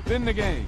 Spin the game.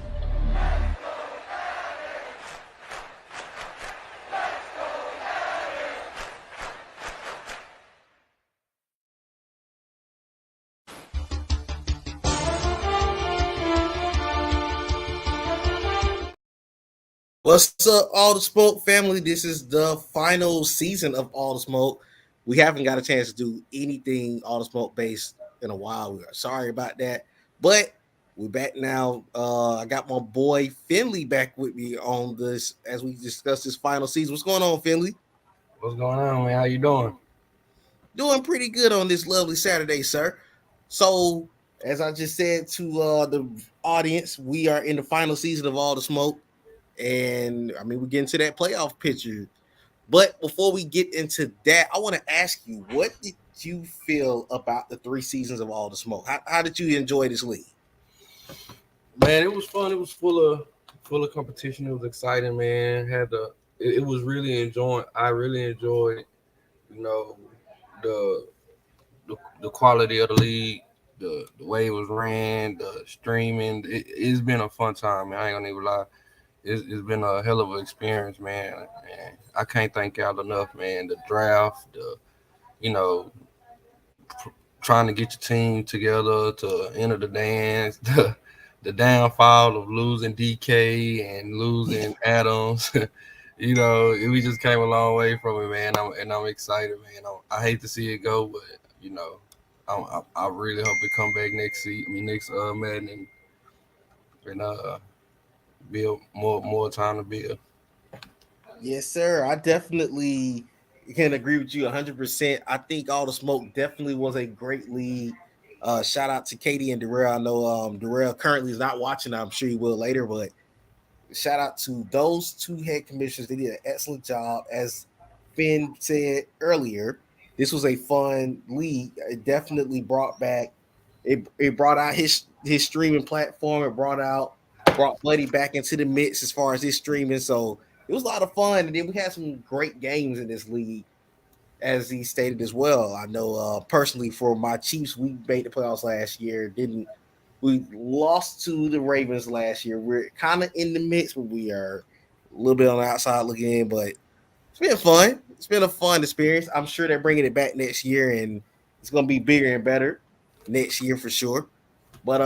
What's up, All the Smoke family? This is the final season of All the Smoke. We haven't got a chance to do anything All the Smoke based in a while. We are sorry about that, but we're back now. I got my boy Finley back with me on this as we discuss this final season. What's going on, Finley? What's going on, man? How you doing? Doing pretty good on this lovely Saturday, sir. So, as I just said to the audience, we are in the final season of All the Smoke. And I mean, we're getting to that playoff picture. But before we get into that, I want to ask you, what did you feel about the 3 seasons of All the Smoke? How did you enjoy this league? Man, it was fun. It was full of competition. It was exciting, man. It was really enjoying. I really enjoyed, you know, the the quality of the league, the way it was ran, the streaming. It's been a fun time, man. I ain't gonna even lie. It's been a hell of an experience, man. And I can't thank y'all enough, man. The draft, you know, trying to get your team together to enter the dance, the downfall of losing DK and losing Adams. We just came a long way from it, man. I'm excited, man. I hate to see it go, but I really hope it come back next Madden and build more time to build. Yes, sir. I definitely can agree with you 100%. I think All the Smoke definitely was a great league. Shout out to Katie and Darrell. I know Darrell currently is not watching. I'm sure he will later, but shout out to those two head commissioners. They did an excellent job. As Finn said earlier, this was a fun league. It definitely brought back it brought out his streaming platform. It brought Buddy back into the mix as far as his streaming. So it was a lot of fun. And then we had some great games in this league, as he stated as well. I know personally for my Chiefs, we made the playoffs last year. Didn't We lost to the Ravens last year. We're kind of in the mix, but we are a little bit on the outside looking in. But it's been fun. It's been a fun experience. I'm sure they're bringing it back next year, and it's going to be bigger and better next year for sure. But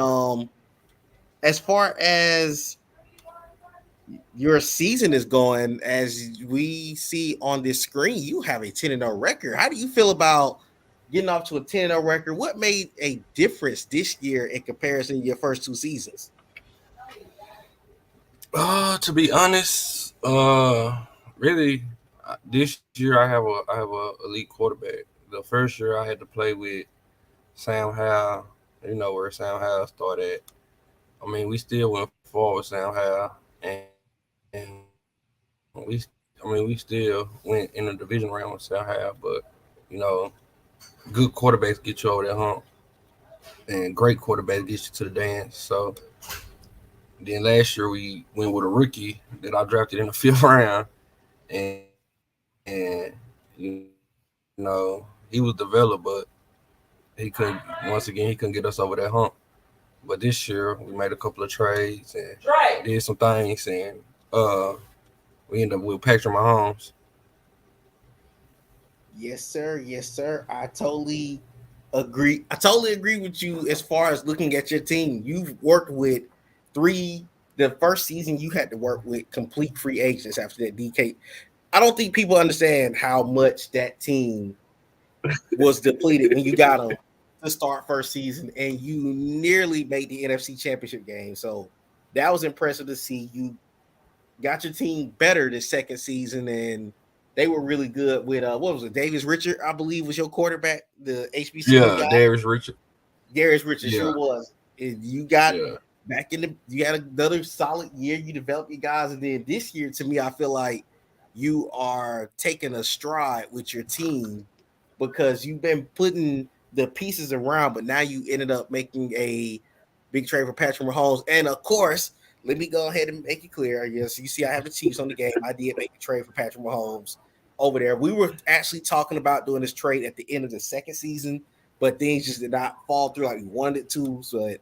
as far as your season is going, as we see on this screen, you have a 10-0 record. How do you feel about getting off to a 10-0 record? What made a difference this year in comparison to your first 2 seasons? To be honest, really, this year I have a elite quarterback. The first year I had to play with Sam Howell. You know where Sam Howell started. I mean, we still went forward with Sam Howell, and we still went in the division round with Sam Howell. But you know, good quarterbacks get you over that hump, and great quarterbacks get you to the dance. So then last year we went with a rookie that I drafted in the fifth round, and he was developed, but he couldn't get us over that hump. But this year we made a couple of trades and did some things, and we ended up with Patrick Mahomes. Yes, sir. Yes, sir. I totally agree. I totally agree with you as far as looking at your team. You've worked with three. The first season you had to work with complete free agents after that DK. I don't think people understand how much that team was depleted when you got them to start first season, and you nearly made the NFC Championship game. So that was impressive to see. You got your team better this second season, and they were really good with what was it? Davis Richard, I believe, was your quarterback, the HBCU Yeah, guy. Darius Richard. Darius Richard Yeah, sure was. And you got yeah. back in you had another solid year. You developed your guys, and then this year, to me, I feel like you are taking a stride with your team because you've been putting the pieces around, but now you ended up making a big trade for Patrick Mahomes. And of course, let me go ahead and make it clear. Yes, you see, I have the Chiefs on the game. I did make a trade for Patrick Mahomes over there. We were actually talking about doing this trade at the end of the second season, but things just did not fall through like we wanted it to. So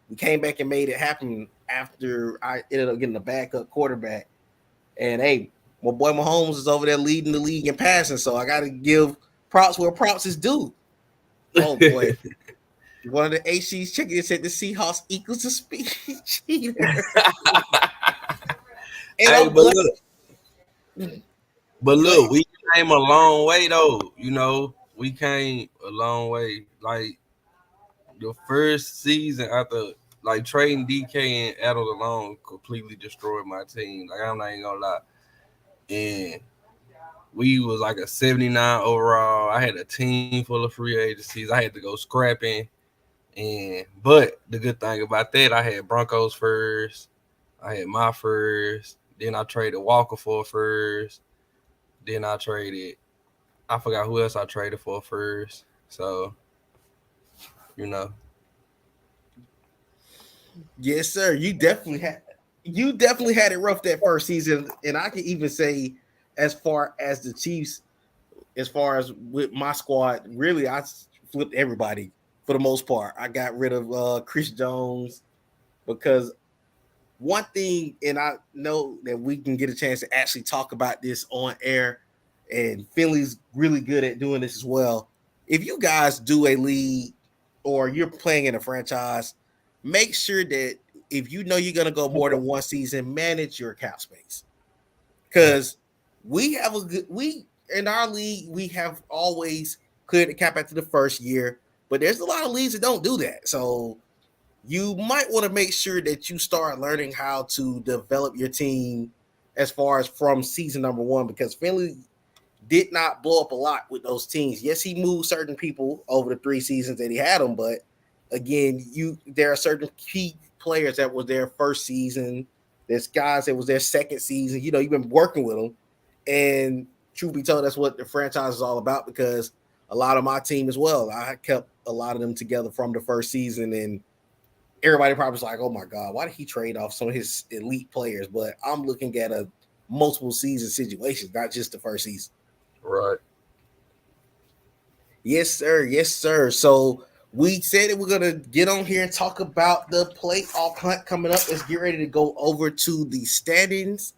we came back and made it happen after I ended up getting a backup quarterback. And hey, my boy Mahomes is over there leading the league in passing, so I got to give props where props is due. Oh boy. One of the HC's checking it said the Seahawks equals the speed cheater. And Hey, I'm glad. but look, we came a long way though. We came a long way. Like the first season after like trading DK and Adams alone completely destroyed my team. Like I'm not even gonna lie. And we was like a 79 overall. I had a team full of free agencies. I had to go scrapping. But the good thing about that, I had Broncos first. I had my first. Then I traded Walker for first. Then I forgot who else I traded for first. So, you know. Yes, sir. You definitely had it rough that first season. And I can even say, as far as the Chiefs, as far as with my squad, really I flipped everybody for the most part. I got rid of Chris Jones because one thing, and I know that we can get a chance to actually talk about this on air, and Finley's really good at doing this as well. If you guys do a league or you're playing in a franchise, make sure that if you know you're going to go more than one season, manage your cap space. Because we have we in our league, we have always cleared the cap after the first year, but there's a lot of leagues that don't do that. So you might want to make sure that you start learning how to develop your team as far as from season number one, because Finley did not blow up a lot with those teams. Yes, he moved certain people over the 3 seasons that he had them, but again, there are certain key players that was their first season. There's guys that was their second season. You've been working with them, and truth be told, that's what the franchise is all about. Because a lot of my team as well, I kept a lot of them together from the first season, and everybody probably was like, "Oh my God, why did he trade off some of his elite players?" But I'm looking at a multiple season situation, not just the first season. Right. Yes, sir. Yes, sir. So we said that we're gonna get on here and talk about the playoff hunt coming up. Let's get ready to go over to the standings.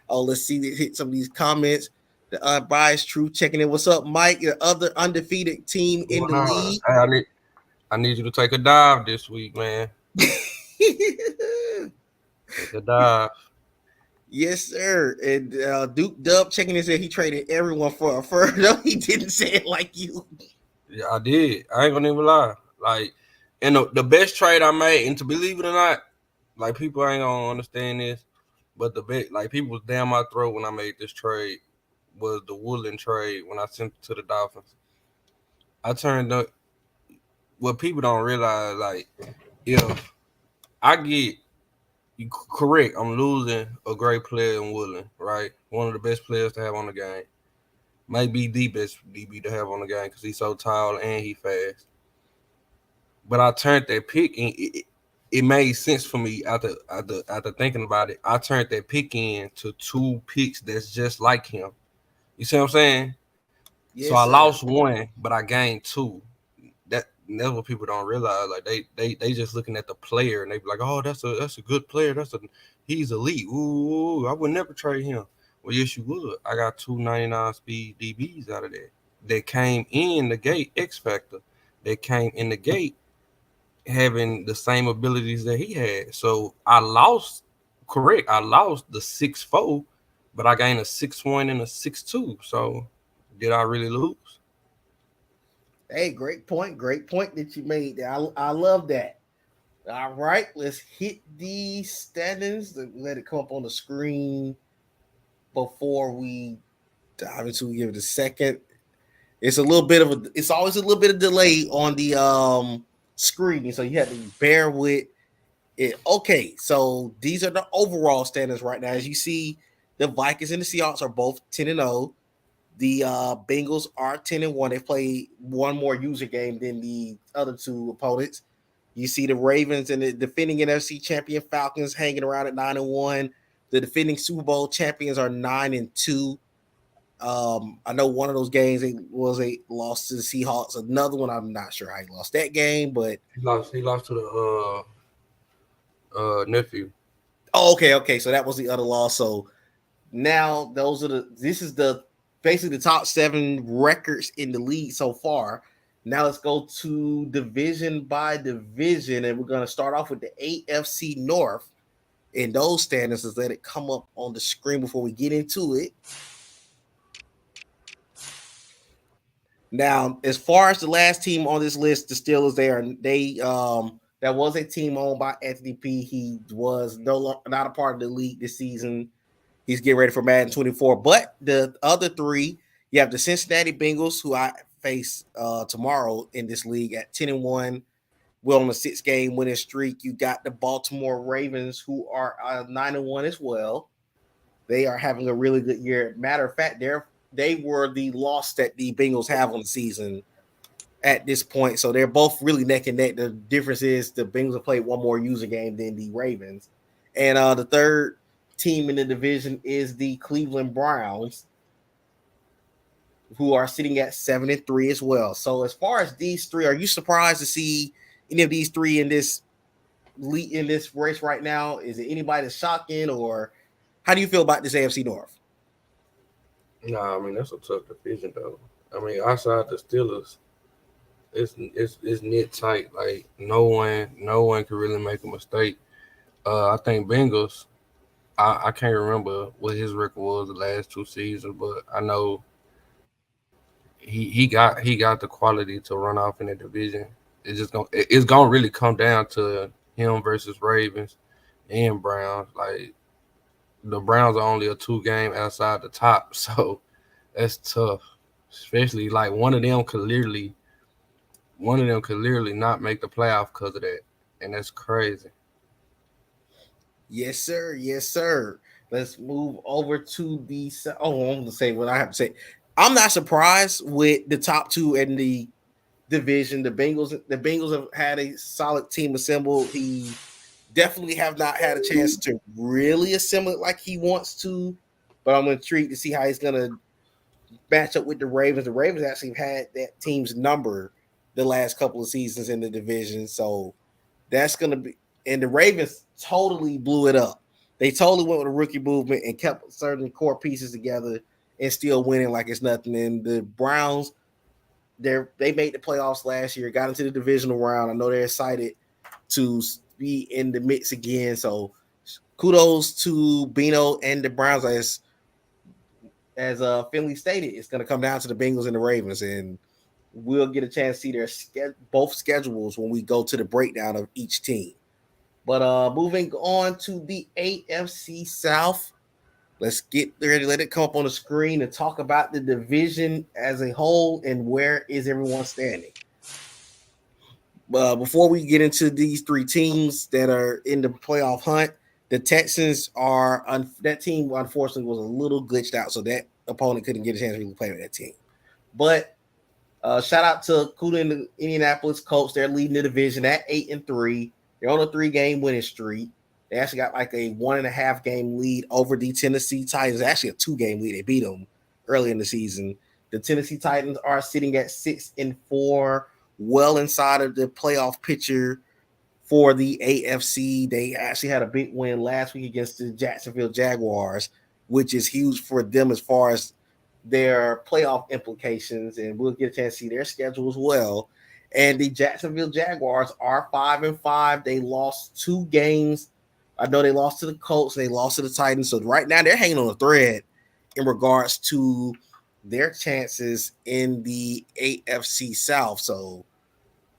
Oh, let's see. Hit some of these comments. The unbiased truth checking in. What's up, Mike? Your other undefeated team in the Wow. league. I need you to take a dive this week, man. Take a dive. Yes, sir. And Duke Dub checking in said he traded everyone for a fur. No, he didn't say it like you. Yeah, I did. I ain't gonna even lie. Like, and the best trade I made, and to believe it or not, like people ain't gonna understand this, but the best, like people was down my throat when I made this trade, was the Woolen trade when I sent it to the Dolphins. I turned up. What people don't realize, like, if I get correct, I'm losing a great player in Woolen, right? One of the best players to have on the game. Might be the best DB to have on the game because he's so tall and he fast. But I turned that pick and it made sense for me after thinking about it. I turned that pick into 2 picks that's just like him. You see what I'm saying? So Yes, I sir. lost 1, but I gained 2. That's what people don't realize. Like they just looking at the player and they be like, oh, that's a good player. He's elite. Ooh, I would never trade him. Well, yes, you would. I got 299 speed DBs out of that. That came in the gate X Factor. That came in the gate having the same abilities that he had. So I lost, correct. I lost the 6'4", but I gained a 6'1" and a 6'2". So did I really lose? Hey, great point. Great point that you made. I love that. All right, let's hit the standings. Let it come up on the screen before we dive into. Give it a second. It's always a little bit of delay on the screen, so you have to bear with it. Okay, so these are the overall standings right now. As you see, the Vikings and the Seahawks are both 10-0. The Bengals are 10-1. They played one more user game than the other 2 opponents. You see the Ravens and the defending NFC champion Falcons hanging around at 9-1. The defending Super Bowl champions are 9-2. I know one of those games was a loss to the Seahawks. Another one, I'm not sure how he lost that game, but He lost to the nephew. Oh, okay. So that was the other loss. So now this is the basically the top 7 records in the league so far. Now let's go to division by division, and we're gonna start off with the AFC North. In those standings, let's let it come up on the screen before we get into it. Now, as far as the last team on this list, the Steelers, that was a team owned by Anthony P. He was not a part of the league this season. He's getting ready for Madden 24. But the other 3, you have the Cincinnati Bengals, who I face tomorrow in this league at 10-1. We're on a 6-game winning streak. You got the Baltimore Ravens, who are 9-1 as well. They are having a really good year. Matter of fact, they were the loss that the Bengals have on the season at this point. So they're both really neck and neck. The difference is the Bengals have played one more user game than the Ravens. And the third team in the division is the Cleveland Browns, who are sitting at 7-3 as well. So as far as these 3, are you surprised to see any of these 3 in this race right now? Is it anybody that's shocking, or how do you feel about this AFC North? Nah, I mean that's a tough division though. I mean outside the Steelers, it's knit tight. Like no one can really make a mistake. I think Bengals. I can't remember what his record was the last 2 seasons, but I know he got the quality to run off in the division. It's gonna really come down to him versus Ravens and Browns. Like the Browns are only a 2-game outside the top, so that's tough. Especially like one of them could literally not make the playoff because of that, and that's crazy. Yes, sir. Yes, sir. Let's move over to the. Oh, I'm gonna say what I have to say. I'm not surprised with the top 2 in the division. The Bengals have had a solid team assembled. He definitely have not had a chance to really assemble it like he wants to, but I'm intrigued to see how he's gonna match up with the Ravens. The Ravens actually had that team's number the last couple of seasons in the division, so that's gonna be. And the Ravens totally blew it up. They totally went with a rookie movement and kept certain core pieces together and still winning like it's nothing. And the Browns, they made the playoffs last year, got into the divisional round. I know they're excited to be in the mix again. So kudos to Bino and the Browns. As Finley stated, it's going to come down to the Bengals and the Ravens, and we'll get a chance to see their both schedules when we go to the breakdown of each team. But moving on to the AFC South, let's get ready. Let it come up on the screen and talk about the division as a whole and where is everyone standing. Before we get into these 3 teams that are in the playoff hunt, the Texans are that team. Unfortunately, was a little glitched out, so that opponent couldn't get a chance to really play with that team. But shout out to Kuda and the Indianapolis Colts. They're leading the division at 8-3. They're on a 3-game winning streak. They actually got like a 1.5-game lead over the Tennessee Titans. Actually, a 2-game lead. They beat them early in the season. The Tennessee Titans are sitting at 6-4, well inside of the playoff picture for the AFC. They actually had a big win last week against the Jacksonville Jaguars, which is huge for them as far as their playoff implications. And we'll get a chance to see their schedule as well. And the Jacksonville Jaguars are 5-5. They lost 2 games. I know they lost to the Colts. They lost to the Titans. So right now they're hanging on a thread in regards to their chances in the AFC South. So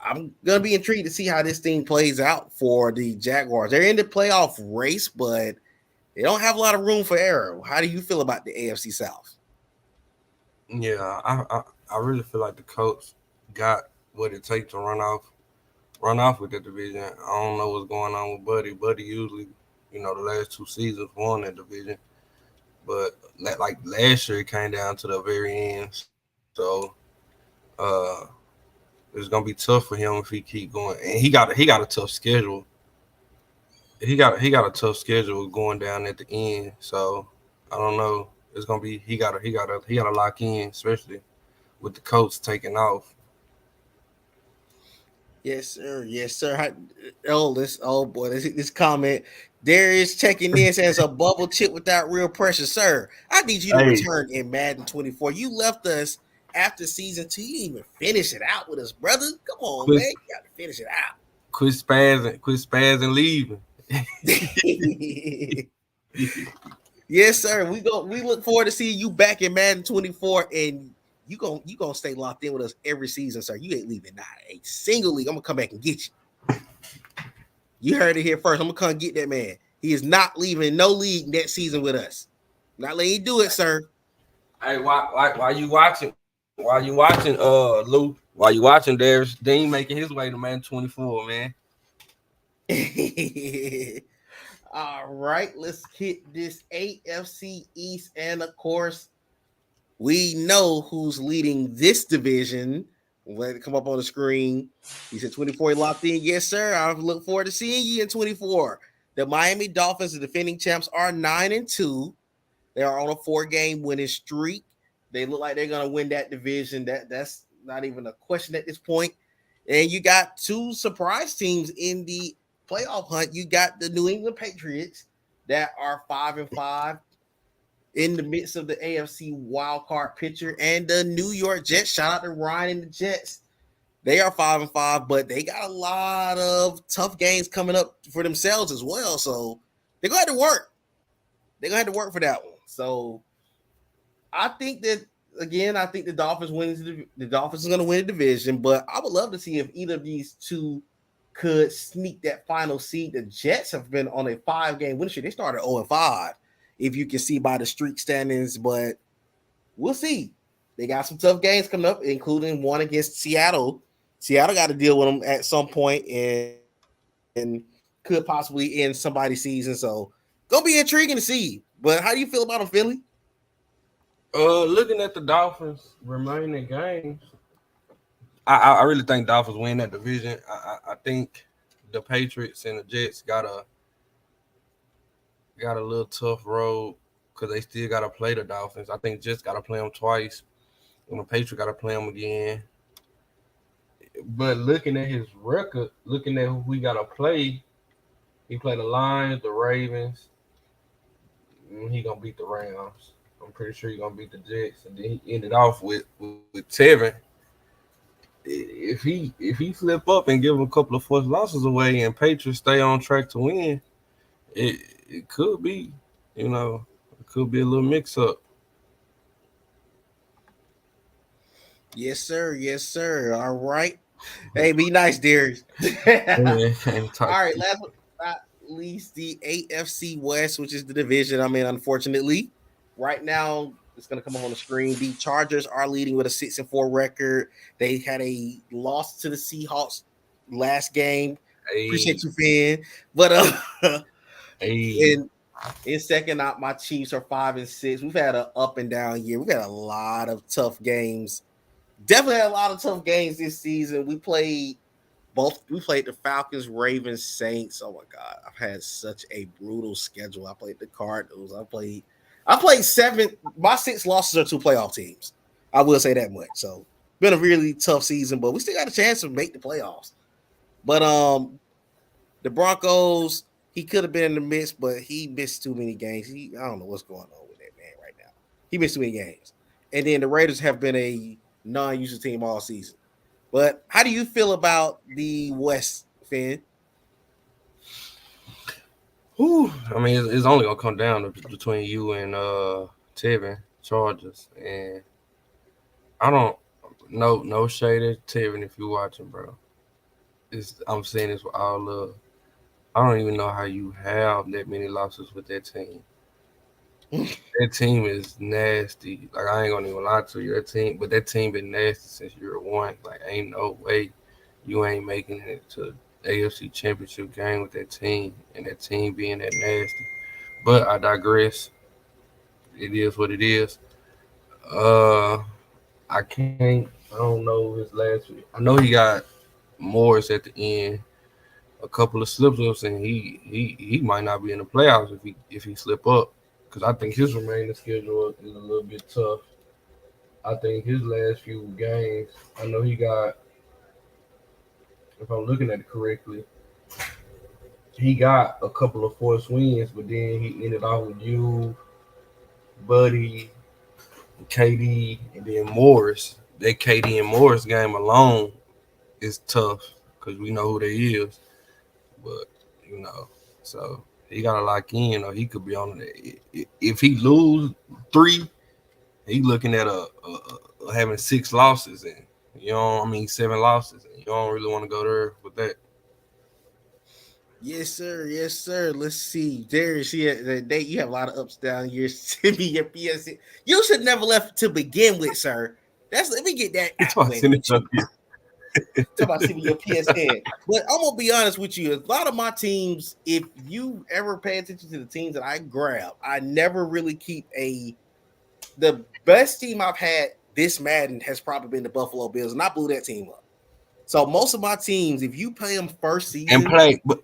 I'm going to be intrigued to see how this thing plays out for the Jaguars. They're in the playoff race, but they don't have a lot of room for error. How do you feel about the AFC South? Yeah, I really feel like the Colts got what it takes to run off with the division. I don't know what's going on with Buddy. Buddy usually, the last 2 seasons won that division, but like last year it came down to the very end. So it's gonna be tough for him if he keep going. And he got a tough schedule. He got a tough schedule going down at the end. So I don't know. It's gonna be he gotta lock in, especially with the Colts taking off. Yes, sir. Yes, sir. Oh boy, this comment. Darius checking this as a bubble chip without real pressure, sir. I need you to Hey, return in Madden 24. You left us after season 2. You didn't even finish it out with us, brother. Come on, quit man. You got to finish it quit spazzing, leaving. out. Yes, sir. We look forward to seeing you back in Madden 24, and you gonna stay locked in with us every season, sir. You ain't leaving not a single league. I'm gonna come back and get you. You heard it here first. I'm gonna come get that man. He is not leaving no league next season with us. Not letting you do it, sir. Hey, why you watching? While you watching, Lou, while you watching, there's Dean making his way to Man 24, man. All right, let's hit this AFC East, and of course, we know who's leading this division. Let it come up on the screen. He said 24 locked in. Yes, sir. I look forward to seeing you in 24. The Miami Dolphins, the defending champs, are 9-2. They are on a 4-game winning streak. They look like they're gonna win that division. That's not even a question at this point. And you got two surprise teams in the playoff hunt. You got the New England Patriots that are 5-5 in the midst of the AFC wild card picture, and the New York Jets. Shout out to Ryan and the Jets. They are 5-5, but they got a lot of tough games coming up for themselves as well. So they're gonna have to work. They're gonna have to work for that one. So I think that again, I think the Dolphins the Dolphins are gonna win the division, but I would love to see if either of these two could sneak that final seed. The Jets have been on a 5-game win streak. They started 0-5, if you can see by the streak standings, but we'll see. They got some tough games coming up, including one against Seattle. Seattle got to deal with them at some point and could possibly end somebody's season. So gonna be intriguing to see. But how do you feel about them, Philly? Looking at the Dolphins remaining games, I really think Dolphins win that division. I think the Patriots and the Jets got a little tough road because they still got to play the Dolphins. I think Jets got to play them twice, and the Patriots got to play them again. But looking at his record, looking at who we got to play, he played the Lions, the Ravens, and he gonna beat the Rams. I'm pretty sure he gonna beat the Jets, and then he ended off with Tevin. If he slip up and give him a couple of forced losses away, and Patriots stay on track to win, it could be, it could be a little mix up. Yes, sir. Yes, sir. All right. Hey, be nice, Darius. All right. Last but not least, the AFC West, which is the division I'm in, unfortunately. Right now, it's going to come up on the screen. The Chargers are leading with a 6-4 record. They had a loss to the Seahawks last game. Appreciate you, fan. But in second, my Chiefs are 5-6. We've had an up and down year. We've had a lot of tough games. Definitely had a lot of tough games this season. We played the Falcons, Ravens, Saints. Oh my God, I've had such a brutal schedule. I played the Cardinals. I played 7. My 6 losses are to playoff teams. I will say that much. So been a really tough season, but we still got a chance to make the playoffs. But the Broncos, he could have been in the midst, but he missed too many games. I don't know what's going on with that man right now. He missed too many games. And then the Raiders have been a non-user team all season. But how do you feel about the West, Finn? I mean, it's only gonna come down between you and Tevin Chargers, and I don't no shade at Tevin if you're watching, bro. I'm saying this with all love. I don't even know how you have that many losses with that team. That team is nasty. Like, I ain't gonna even lie to you. That team been nasty since year one. Like, ain't no way you ain't making it to AFC Championship game with that team, and that team being that nasty. But I digress. It is what it is. I don't know his last week. I know he got Morris at the end, a couple of slip-ups, and he might not be in the playoffs if he slip up. Because I think his remaining schedule is a little bit tough. I think his last few games, I know he got if I'm looking at it correctly. He got a couple of forced wins, but then he ended off with you, Buddy, KD, and then Morris. That KD and Morris game alone is tough because we know who they is. But you know, so he got to lock in, or he could be on it. If he lose 3, he looking at having 6 losses, and 7 losses. And you don't really want to go there with that. Yes, sir. Yes, sir. Let's see. Darius, the date you have a lot of ups down years. Send me your PS. You should never left to begin with, sir. Let me get that out of the way. Talk about sending your PSN. But I'm gonna be honest with you. A lot of my teams, if you ever pay attention to the teams that I grab, I never really keep the best team I've had this Madden has probably been the Buffalo Bills, and I blew that team up. So most of my teams, if you play them first season and play, but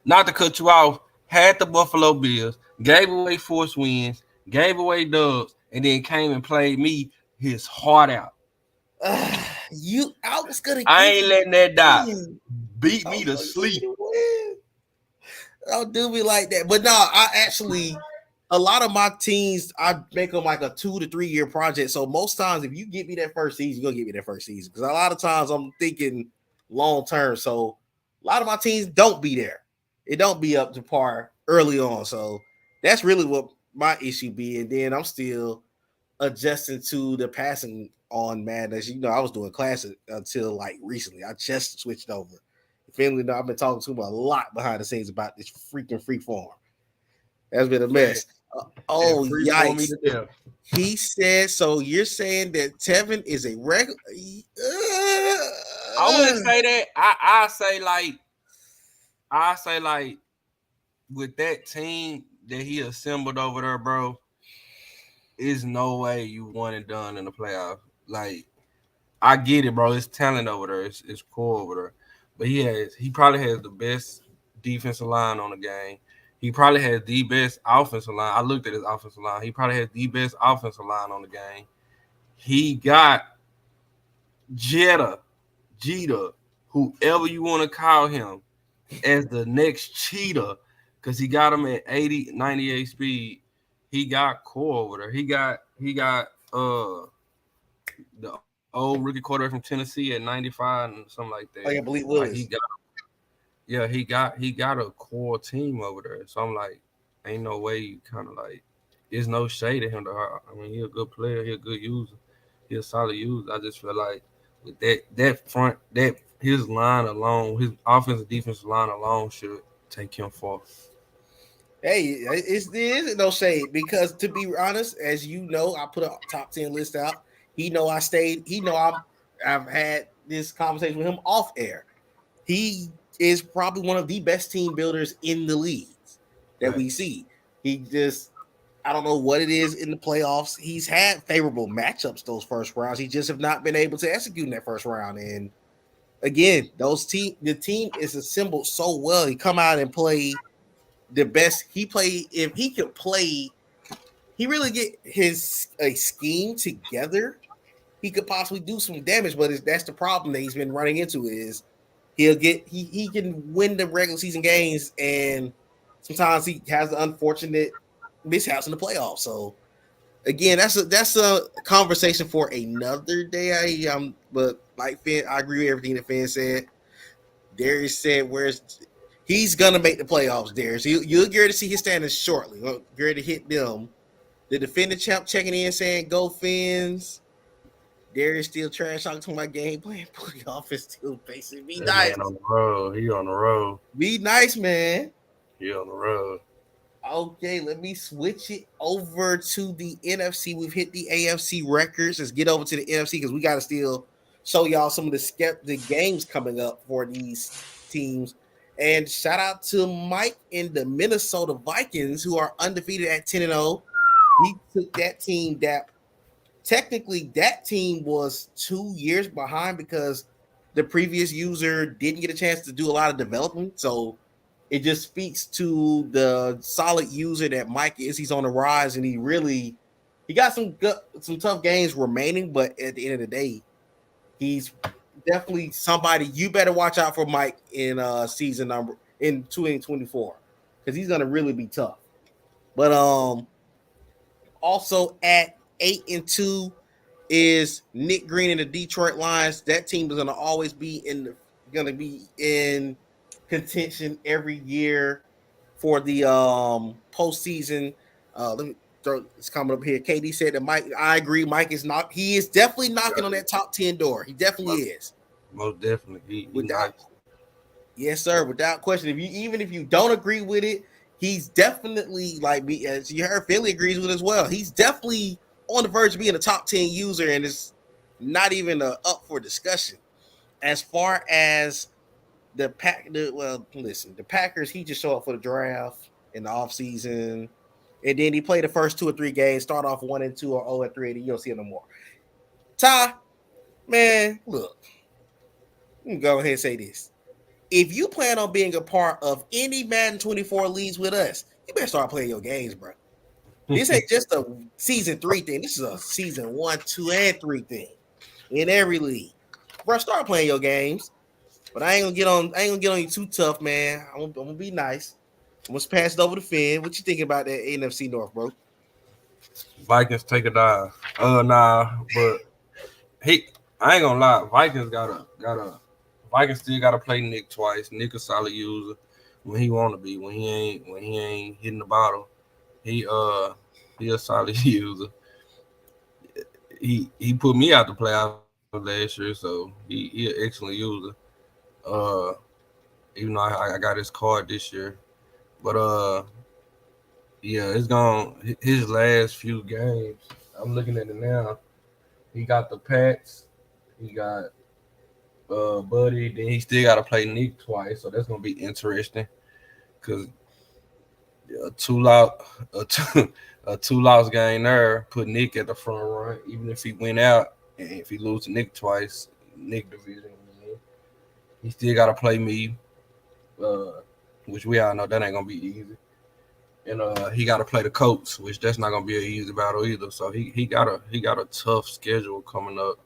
not to cut you off, had the Buffalo Bills, gave away forced wins, gave away dubs, and then came and played me his heart out. I was gonna. I ain't letting that die. Beat me to sleep. Don't do me like that. But no, I actually, a lot of my teams, I make them like a 2 to 3 year project. So most times, if you get me that first season, you're gonna get me that first season. Because a lot of times I'm thinking long term. So a lot of my teams don't be there. It don't be up to par early on. So that's really what my issue be. And then I'm still adjusting to the passing on Madden. As you know, I was doing classic until like recently. I just switched over. Family, I've been talking to him a lot behind the scenes about this freaking free form. That's been a mess. Yikes. He said, so you're saying that Tevin is a regular? I wouldn't say that. I say like with that team that he assembled over there, bro, is no way you won and done in the playoffs. Like, I get it, bro. It's talent over there. It's cool over there. But he probably has the best defensive line on the game. He probably has the best offensive line. I looked at his offensive line. He probably has the best offensive line on the game. He got Jeter, whoever you want to call him, as the next cheetah, because he got him at 80, 98 speed. He got core over there. He got the old rookie quarterback from Tennessee at 95 and something like that. Oh, yeah, Malik Willis. He got a core team over there. So I'm like, ain't no way you kind of like, there's no shade at him. I mean, he's a good player. He's a good user. He's a solid user. I just feel like with that front, his line alone, his offensive defensive line alone should take him far. Hey, there isn't no shade because to be honest, as you know, I put a top 10 list out. He know I stayed. He know I've had this conversation with him off air. He is probably one of the best team builders in the leagues that we see. He just, I don't know what it is in the playoffs. He's had favorable matchups those first rounds. He just have not been able to execute in that first round. And again, the team is assembled so well. He come out and play the best. If he could play, he really get a scheme together. He could possibly do some damage, but that's the problem that he's been running into is he can win the regular season games, and sometimes he has the unfortunate mishaps in the playoffs. So again, that's a conversation for another day. But like Finn, I agree with everything that Finn said. Darius said, he's gonna make the playoffs, Darius. You'll get ready to see his standings shortly. Get ready to hit them. The defending champ checking in saying, "Go Fins." Darius still trash talking my game plan. Playoff is still facing. Be nice. On the road. He on the road. Be nice, man. He on the road. Okay, let me switch it over to the NFC. We've hit the AFC records. Let's get over to the NFC because we got to still show y'all some of the games coming up for these teams. And shout out to Mike and the Minnesota Vikings, who are undefeated at 10-0. He took that team technically that team was 2 years behind because the previous user didn't get a chance to do a lot of development. So it just speaks to the solid user that Mike is. He's on the rise, and he got some tough games remaining, but at the end of the day, he's definitely somebody you better watch out for Mike in season number in 2024 because he's gonna really be tough. But also at 8-2 is Nick Green and the Detroit Lions. That team is gonna always be in contention every year for the postseason. Let me throw this comment up here. KD said that Mike. I agree. Mike is not. He is definitely knocking on that top 10 door. He definitely is. Most definitely. He Without, nice. yes, sir. Without question. Even if you don't agree with it, he's definitely like me. As you heard, Philly agrees with as well. He's definitely on the verge of being a top 10 user, and it's not even up for discussion. As far as the Packers, he just showed up for the draft in the offseason. And then he played the first 2 or 3 games, start off 1-2 or 0-3, and you don't see him no more. Ty, man, look, let me go ahead and say this. If you plan on being a part of any Madden 24 leagues with us, you better start playing your games, bro. This ain't just a season 3 thing. This is a season 1, 2, and 3 thing in every league. Bro, start playing your games. But I ain't gonna get on you too tough, man. I'm gonna be nice. I'm gonna pass it over to Finn. What you thinking about that NFC North, bro? Vikings take a dive. Nah, but I ain't gonna lie. Vikings still gotta play Nick twice. Nick a solid user when he want to be. When he ain't hitting the bottle, he a solid user. He put me out the playoffs last year, so he an excellent user. Even though I got his card this year, but yeah, it's gone. His last few games, I'm looking at it now. He got the Pats, he got Buddy, then he still got to play Nick twice, so that's gonna be interesting. Cause a two loss game there put Nick at the front run. Even if he went out and if he lose to Nick twice, Nick division, he still got to play me, which we all know that ain't gonna be easy. And he got to play the Colts, which that's not gonna be an easy battle either. So he got a tough schedule coming up.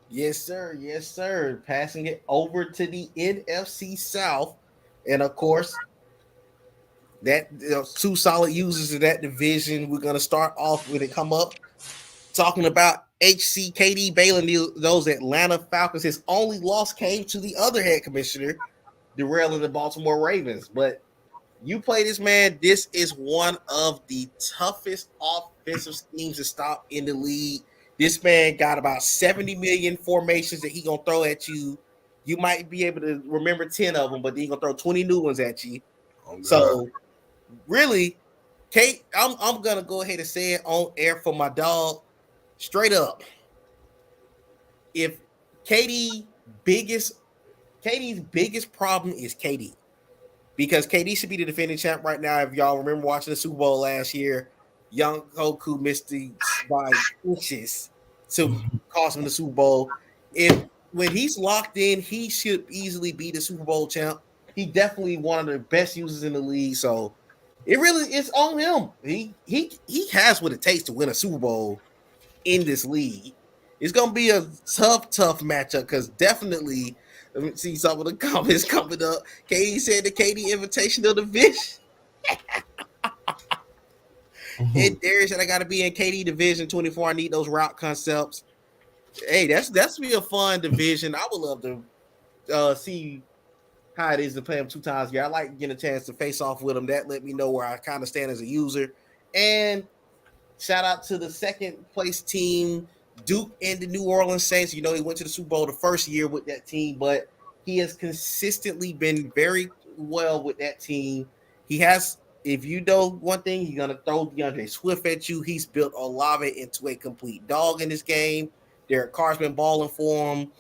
Yes, sir. Yes, sir. Passing it over to the NFC South, and of course, that 2 solid users of that division. We're gonna start off when it come up talking about KD Baylor, those Atlanta Falcons. His only loss came to the other head commissioner, Darrell and the Baltimore Ravens. But you play this, man. This is one of the toughest offensive schemes to stop in the league. This man got about 70 million formations that he gonna throw at you. You might be able to remember 10 of them, but then he gonna throw 20 new ones at you. Oh, so really, Kate, I'm gonna go ahead and say it on air for my dog. Straight up. If KD's biggest problem is KD. Because KD should be the defending champ right now. If y'all remember watching the Super Bowl last year, young Goku missed the by inches to cost him the Super Bowl. When he's locked in, he should easily be the Super Bowl champ. He definitely one of the best users in the league. So it's on him. He has what it takes to win a Super Bowl in this league. It's gonna be a tough matchup because definitely. Let me see some of the comments coming up. Katie said the KD Invitational Division. And Darius said I got to be in KD Division 24. I need those route concepts. Hey, that's be a fun division. I would love to see how it is to play them 2 times a year. I like getting a chance to face off with them. That let me know where I kind of stand as a user. And shout out to the second place team, Duke and the New Orleans Saints. You know, he went to the Super Bowl the first year with that team, but he has consistently been very well with that team. He has, if you know one thing, he's going to throw DeAndre Swift at you. He's built Olave into a complete dog in this game. Derek Carr's been balling for him.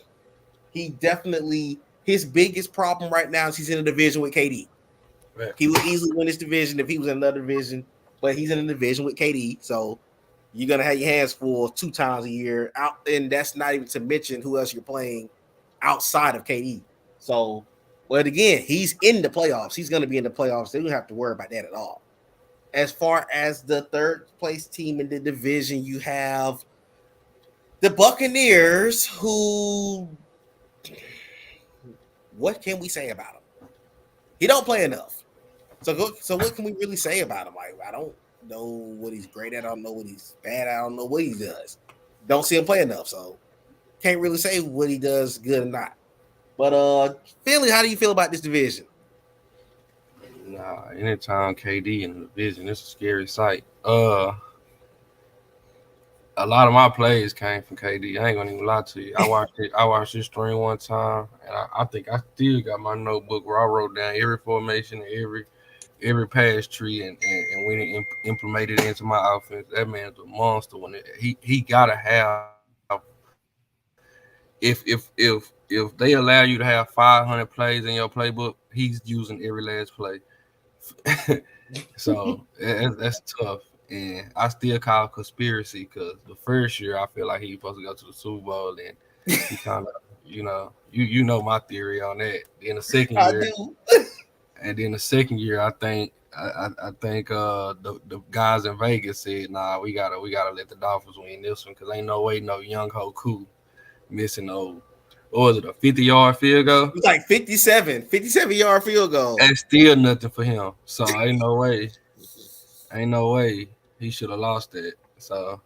He definitely, his biggest problem right now is he's in a division with KD. Right. He would easily win this division if he was in another division, but he's in a division with KD. So you're going to have your hands full 2 times a year out. And that's not even to mention who else you're playing outside of KD. So, but again, he's in the playoffs. He's going to be in the playoffs. So you don't have to worry about that at all. As far as the third place team in the division, you have the Buccaneers, who, what can we say about him? He don't play enough. So what can we really say about him? Like, I don't know what he's great at. I don't know what he's bad at. I don't know what he does. Don't see him play enough, so can't really say what he does good or not. But Finley, how do you feel about this division? Nah, anytime KD in the division, it's a scary sight. A lot of my plays came from KD. I ain't gonna even lie to you. I watched it. I watched this stream one time, and I think I still got my notebook where I wrote down every formation, every pass tree, and when it implemented into my offense. That man's a monster. When he gotta have, if they allow you to have 500 plays in your playbook, he's using every last play. So that's tough. And I still call conspiracy because the first year I feel like he was supposed to go to the Super Bowl, and he kind of, you know my theory on that. Then the second I year, do. and then the second year, I think the guys in Vegas said, nah, we gotta let the Dolphins win this one because ain't no way no young Hoku missing no, what was it, a 50-yard field goal? It was like 57-yard field goal. That's still nothing for him. So ain't no way he should have lost that. So,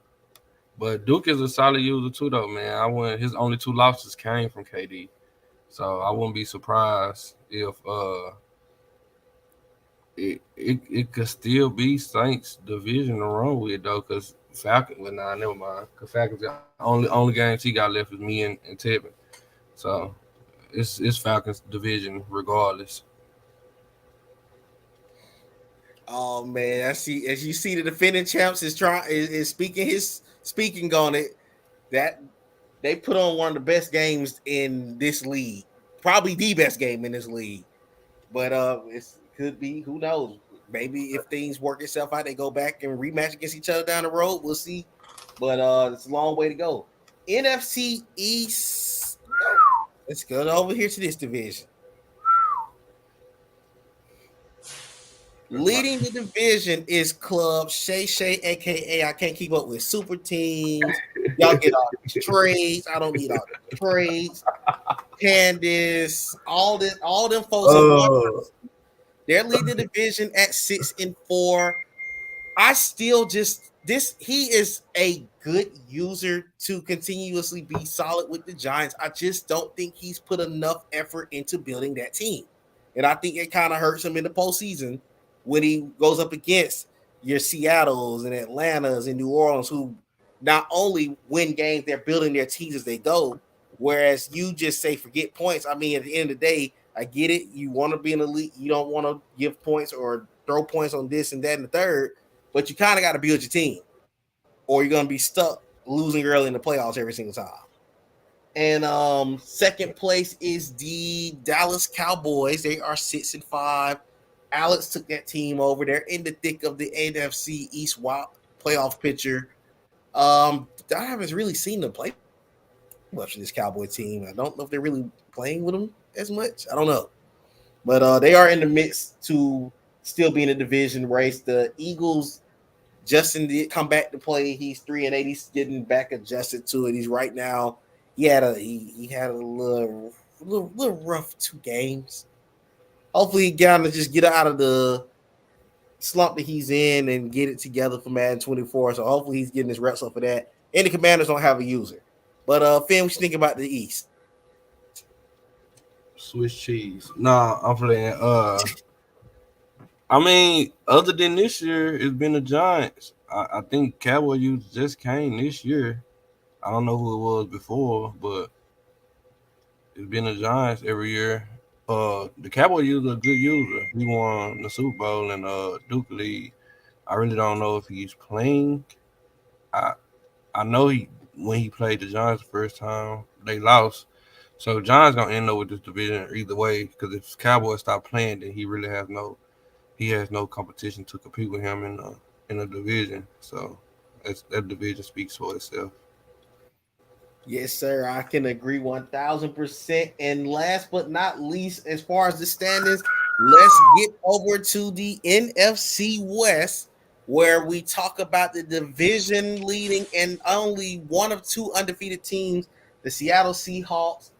but Duke is a solid user too, though, man. His only 2 losses came from KD, so I wouldn't be surprised if it could still be Saints division to run with though, because Falcons. Well, nah, never mind. Because Falcons only games he got left is me and Tevin. So it's Falcons division regardless. Oh man, as you see, the defending champs is speaking on it. That they put on one of the best games in this league, probably the best game in this league. But it could be, who knows? Maybe if things work itself out, they go back and rematch against each other down the road. We'll see. But it's a long way to go. NFC East. Let's go over here to this division. Leading the division is Club Shay, aka I can't keep up with super teams. Y'all get all these trades. I don't need all the trades. Candace, all them folks. They're leading the division at 6-4. I still he is a good user to continuously be solid with the Giants. I just don't think he's put enough effort into building that team. And I think it kind of hurts him in the postseason when he goes up against your Seattles and Atlantas and New Orleans, who not only win games, they're building their teams as they go. Whereas you just say forget points. I mean, at the end of the day, I get it. You want to be in the league. You don't want to give points or throw points on this and that and the third, but you kind of got to build your team, or you're going to be stuck losing early in the playoffs every single time. And second place is the Dallas Cowboys. They are 6-5. Alex took that team over. They're in the thick of the NFC East playoff picture. I haven't really seen them play much of this Cowboy team. I don't know if they're really playing with them as much. I don't know. But they are in the midst to still be in the division race. The Eagles, Justin did come back to play. He's 3-8. He's getting back adjusted to it. He's right now. He had a little rough 2 games. Hopefully, he can just get out of the slump that he's in and get it together for Madden 24. So hopefully, he's getting his reps up for that. And the Commanders don't have a user. But Finn, what you think about the East? Swiss cheese. Nah, I'm playing. I mean, other than this year, it's been the Giants. I think Cowboy use just came this year. I don't know who it was before, but it's been the Giants every year. The Cowboy user a good user. He won the Super Bowl and Duke League. I really don't know if he's playing. I know when he played the Giants the first time, they lost. So Giants gonna end up with this division either way, because if Cowboys stop playing, then he really has no competition to compete with him in the division. So that division speaks for itself. Yes, sir. I can agree 1,000%. And last but not least, as far as the standings, let's get over to the NFC West. where we talk about the division leading and only one of two undefeated teams, the Seattle Seahawks.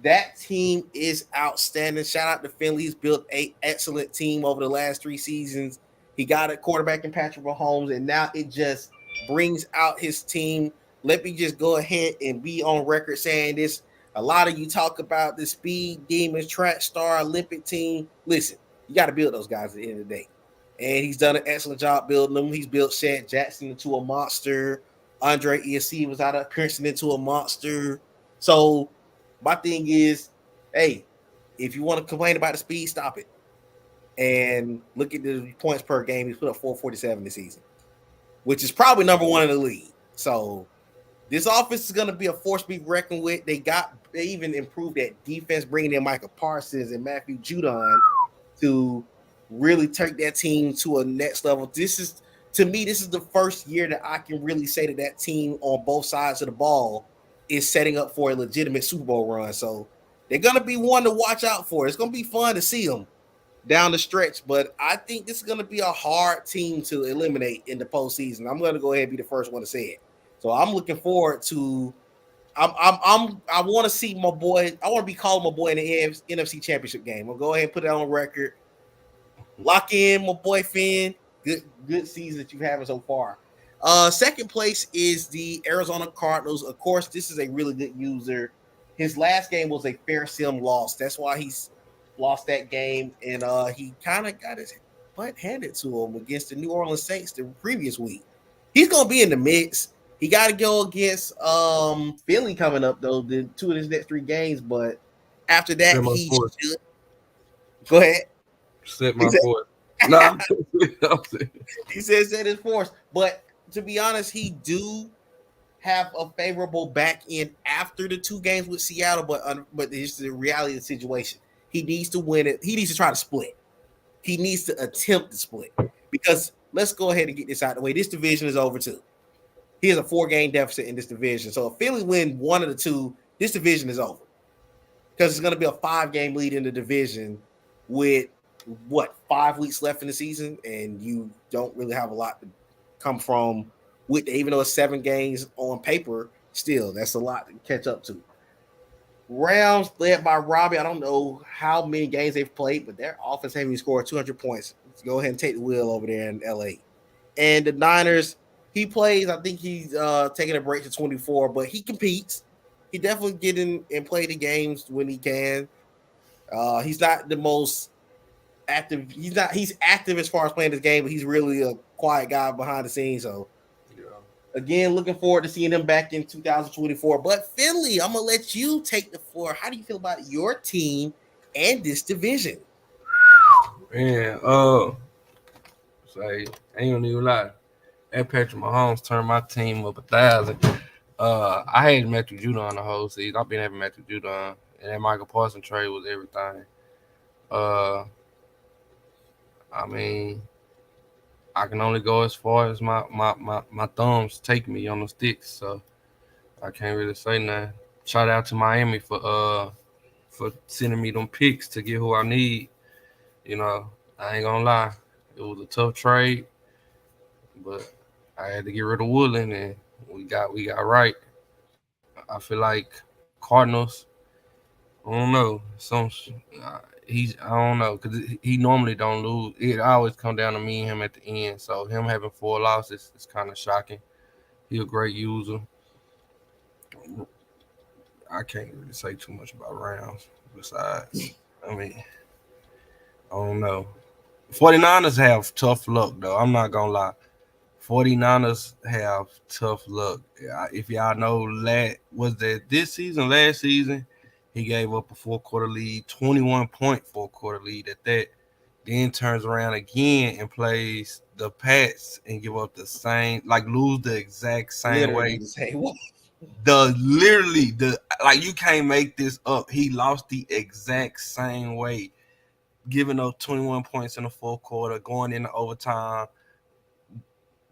That team is outstanding. Shout out to Finley. He's built an excellent team over the last 3 seasons. He got a quarterback in Patrick Mahomes, and now it just brings out his team. Let me just go ahead and be on record saying this. A lot of you talk about the Speed Demons, Track Star, Olympic team. Listen, you got to build those guys at the end of the day. And he's done an excellent job building them. He's built Shad Jackson into a monster. Andre ESC was out of Princeton into a monster. So my thing is, hey, if you want to complain about the speed, stop it. And look at the points per game. He's put up 447 this season, which is probably number one in the league. So this offense is going to be a force to be reckoned with. They even improved that defense, bringing in Michael Parsons and Matthew Judon to really take that team to a next level. To me, this is the first year that I can really say that team on both sides of the ball is setting up for a legitimate Super Bowl run. So they're going to be one to watch out for. It's going to be fun to see them down the stretch, but I think this is going to be a hard team to eliminate in the postseason. I'm going to go ahead and be the first one to say it. So I'm looking forward to. I want to see my boy. I want to be calling my boy in the NFC Championship game. I'll go ahead and put it on record. Lock in, my boy Finn. Good season that you're having so far. Second place is the Arizona Cardinals. Of course, this is a really good user. His last game was a fair sim loss. That's why he's lost that game, and he kind of got his butt handed to him against the New Orleans Saints the previous week. He's gonna be in the mix. He got to go against Philly coming up though, the 2 of his next 3 games. But after that, he should. Go ahead. Set my foot. No, he says that is forced. But to be honest, he do have a favorable back end after the 2 games with Seattle. But it's the reality of the situation. He needs to win it. He needs to try to split. He needs to attempt to split. Because let's go ahead and get this out of the way. This division is over too. He has a 4-game deficit in this division. So if Philly win one of the 2, this division is over. Because it's going to be a 5-game lead in the division with 5 weeks left in the season, and you don't really have a lot to come from with, even though it's 7 games on paper, still that's a lot to catch up to. Rams led by Robbie. I don't know how many games they've played, but their offense having scored 200 points. Let's go ahead and take the wheel over there in LA. And the Niners, he plays. I think he's taking a break to 24, but he competes. He definitely get in and play the games when he can. He's not the most active. He's active as far as playing this game, but he's really a quiet guy behind the scenes. So, again, looking forward to seeing him back in 2024. But Finley, I'm gonna let you take the floor. How do you feel about your team and this division? Man, say I ain't gonna even lie. And Patrick Mahomes turned my team up 1,000. I had Matthew Judon the whole season. I've been having Matthew Judon, and that Michael Parsons trade was everything. I mean, I can only go as far as my thumbs take me on the sticks, so I can't really say nothing. Shout out to Miami for sending me them picks to get who I need. You know, I ain't gonna lie, it was a tough trade, but I had to get rid of Woodland, and we got right. I feel like Cardinals. I don't know. I don't know, because he normally don't lose. It always come down to me and him at the end. So him having 4 losses is kind of shocking. He's a great user. I can't really say too much about Rams. Besides, I mean, I don't know. 49ers have tough luck, though. I'm not going to lie. 49ers have tough luck. If y'all know, last season, he gave up a 4-quarter lead, 21-point 4-quarter lead at that. Then turns around again and plays the Pats and give up the same, lose the exact same way. You can't make this up. He lost the exact same way, giving up 21 points in the 4th quarter, going into overtime,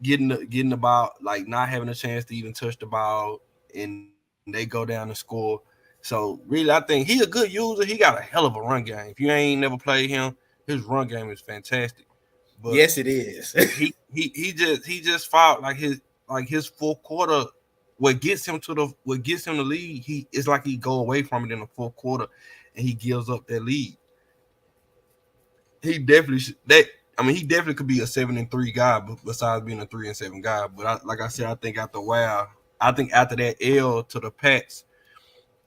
getting the ball, not having a chance to even touch the ball, and they go down and score. So really, I think he's a good user. He got a hell of a run game. If you ain't never played him, his run game is fantastic. But yes, it is. he just fought like his fourth quarter. What gets him the lead, he it's like he go away from it in the fourth quarter, and he gives up that lead. He definitely that. I mean, he definitely could be a 7-3 guy, besides being a 3-7 guy. But like I said, I think after a while, I think after that L to the Pats,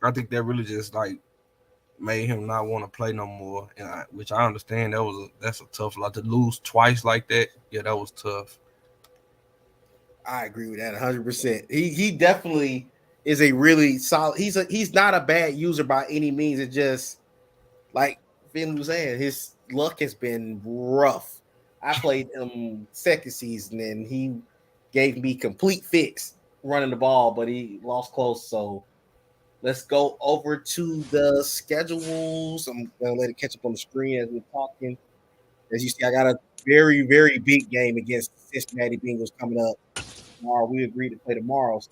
I think that really just like made him not want to play no more. Which I understand that's a tough lot to lose twice like that. Yeah, that was tough. I agree with that 100%. He definitely is a really solid. He's not a bad user by any means. It just like Finley was saying, his luck has been rough. I played him second season and he gave me complete fix running the ball, but he lost close. So let's go over to the schedules. I'm gonna let it catch up on the screen as we're talking. As you see, I got a very, very big game against the Cincinnati Bengals coming up tomorrow. We agreed to play tomorrow. So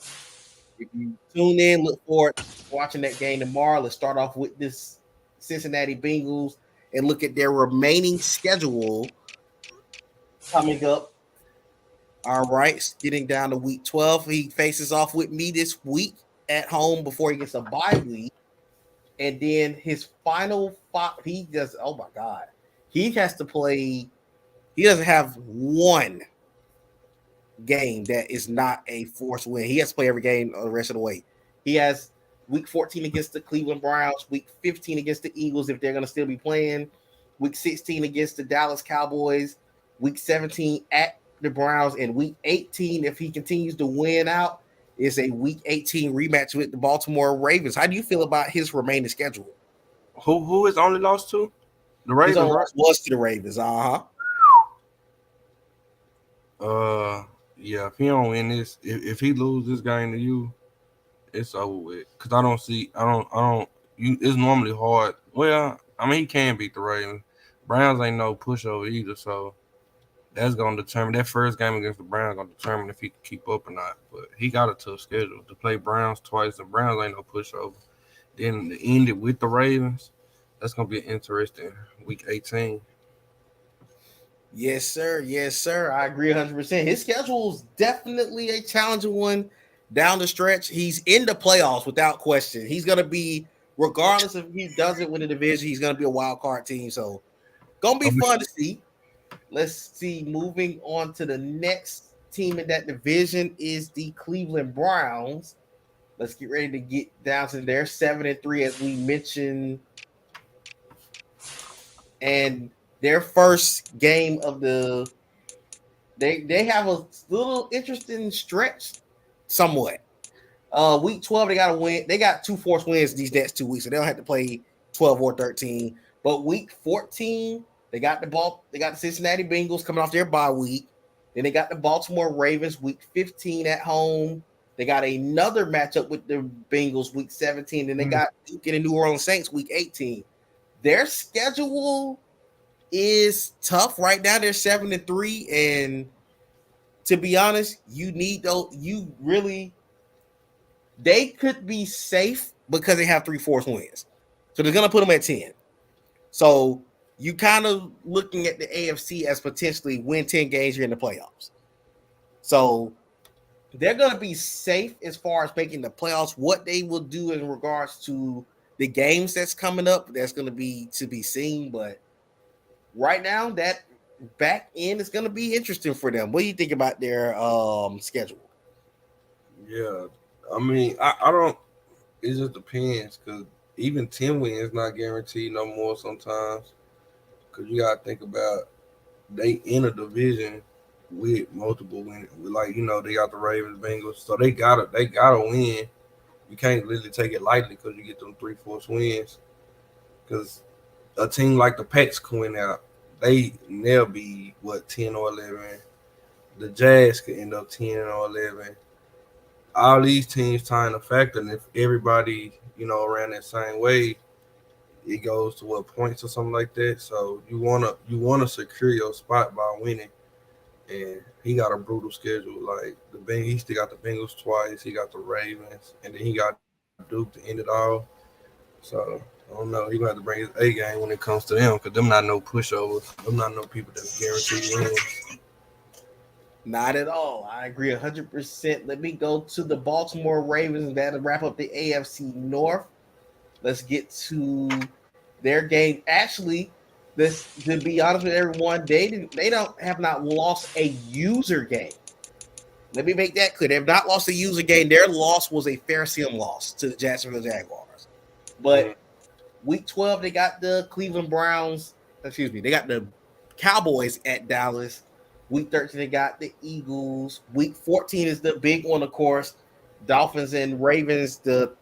if you tune in, look forward to watching that game tomorrow. Let's start off with this Cincinnati Bengals and look at their remaining schedule coming up. All right, getting down to week 12. He faces off with me this week at home before he gets a bye week. And then his final five, he does, oh my God. He has to play, he doesn't have one game that is not a forced win. He has to play every game the rest of the way. He has week 14 against the Cleveland Browns, week 15 against the Eagles if they're going to still be playing, week 16 against the Dallas Cowboys, week 17 at the Browns, and week 18, if he continues to win out, is a week 18 rematch with the Baltimore Ravens. How do you feel about his remaining schedule? Who is only lost to? The His Ravens, only right? loss was to the Ravens. Yeah. If he don't win this, if he lose this game to you, it's over with. Cause I don't. You, it's normally hard. Well, I mean, he can beat the Ravens. Browns ain't no pushover either, so that's gonna determine that first game against the Browns. Gonna determine if he can keep up or not. But he got a tough schedule to play Browns twice. The Browns ain't no pushover. Then to end it with the Ravens, that's gonna be an interesting week 18. Yes, sir. Yes, sir. I agree 100%. His schedule is definitely a challenging one down the stretch. He's in the playoffs without question. He's going to be, regardless if he doesn't win the division, he's going to be a wild card team. So, going to be fun to see. Let's see. Moving on to the next team in that division is the Cleveland Browns. Let's get ready to get down to their 7-3, as we mentioned. And their first game of the they have a little interesting stretch somewhat. Week 12, they got to win. They got 2 forced wins these next 2 weeks, so they don't have to play 12 or 13. But week 14, they got the Cincinnati Bengals coming off their bye week. Then they got the Baltimore Ravens week 15 at home. They got another matchup with the Bengals week 17. Then they got Duke and the New Orleans Saints week 18. Their schedule is tough right now. They're 7-3, and to be honest, you need those. They could be safe because they have 3 forced wins, so they're gonna put them at 10. So you kind of looking at the AFC as potentially win 10 games, you're in the playoffs. So they're gonna be safe as far as making the playoffs. What they will do in regards to the games that's coming up, that's gonna be to be seen. But right now, that back end is going to be interesting for them. What do you think about their schedule? Yeah, I mean, I don't. It just depends because even 10 wins not guaranteed no more sometimes. Because you gotta think about they in a division with multiple wins. Like they got the Ravens, Bengals, so they gotta win. You can't really take it lightly because you get them 3 forced wins. Because a team like the Pats can win out. They'll be what 10 or 11. The Jazz could end up 10 or 11. All these teams tying a factor, and if everybody around that same way, it goes to what points or something like that. So you wanna secure your spot by winning, and he got a brutal schedule. Like he still got the Bengals twice, he got the Ravens, and then he got Duke to end it all. So I don't know. He gonna have to bring his A game when it comes to them, because them not no pushovers. Them not no people that's guaranteed wins. Not at all. I agree 100%. Let me go to the Baltimore Ravens. That'll wrap up the AFC North. Let's get to their game. Actually, this to be honest with everyone, they don't have not lost a user game. Let me make that clear. They have not lost a user game. Their loss was a fair sim loss to the Jacksonville Jaguars. But week 12, they got the Cleveland Browns. Excuse me, they got the Cowboys at Dallas. Week 13, they got the Eagles. Week 14 is the big one, of course. Dolphins and Ravens, the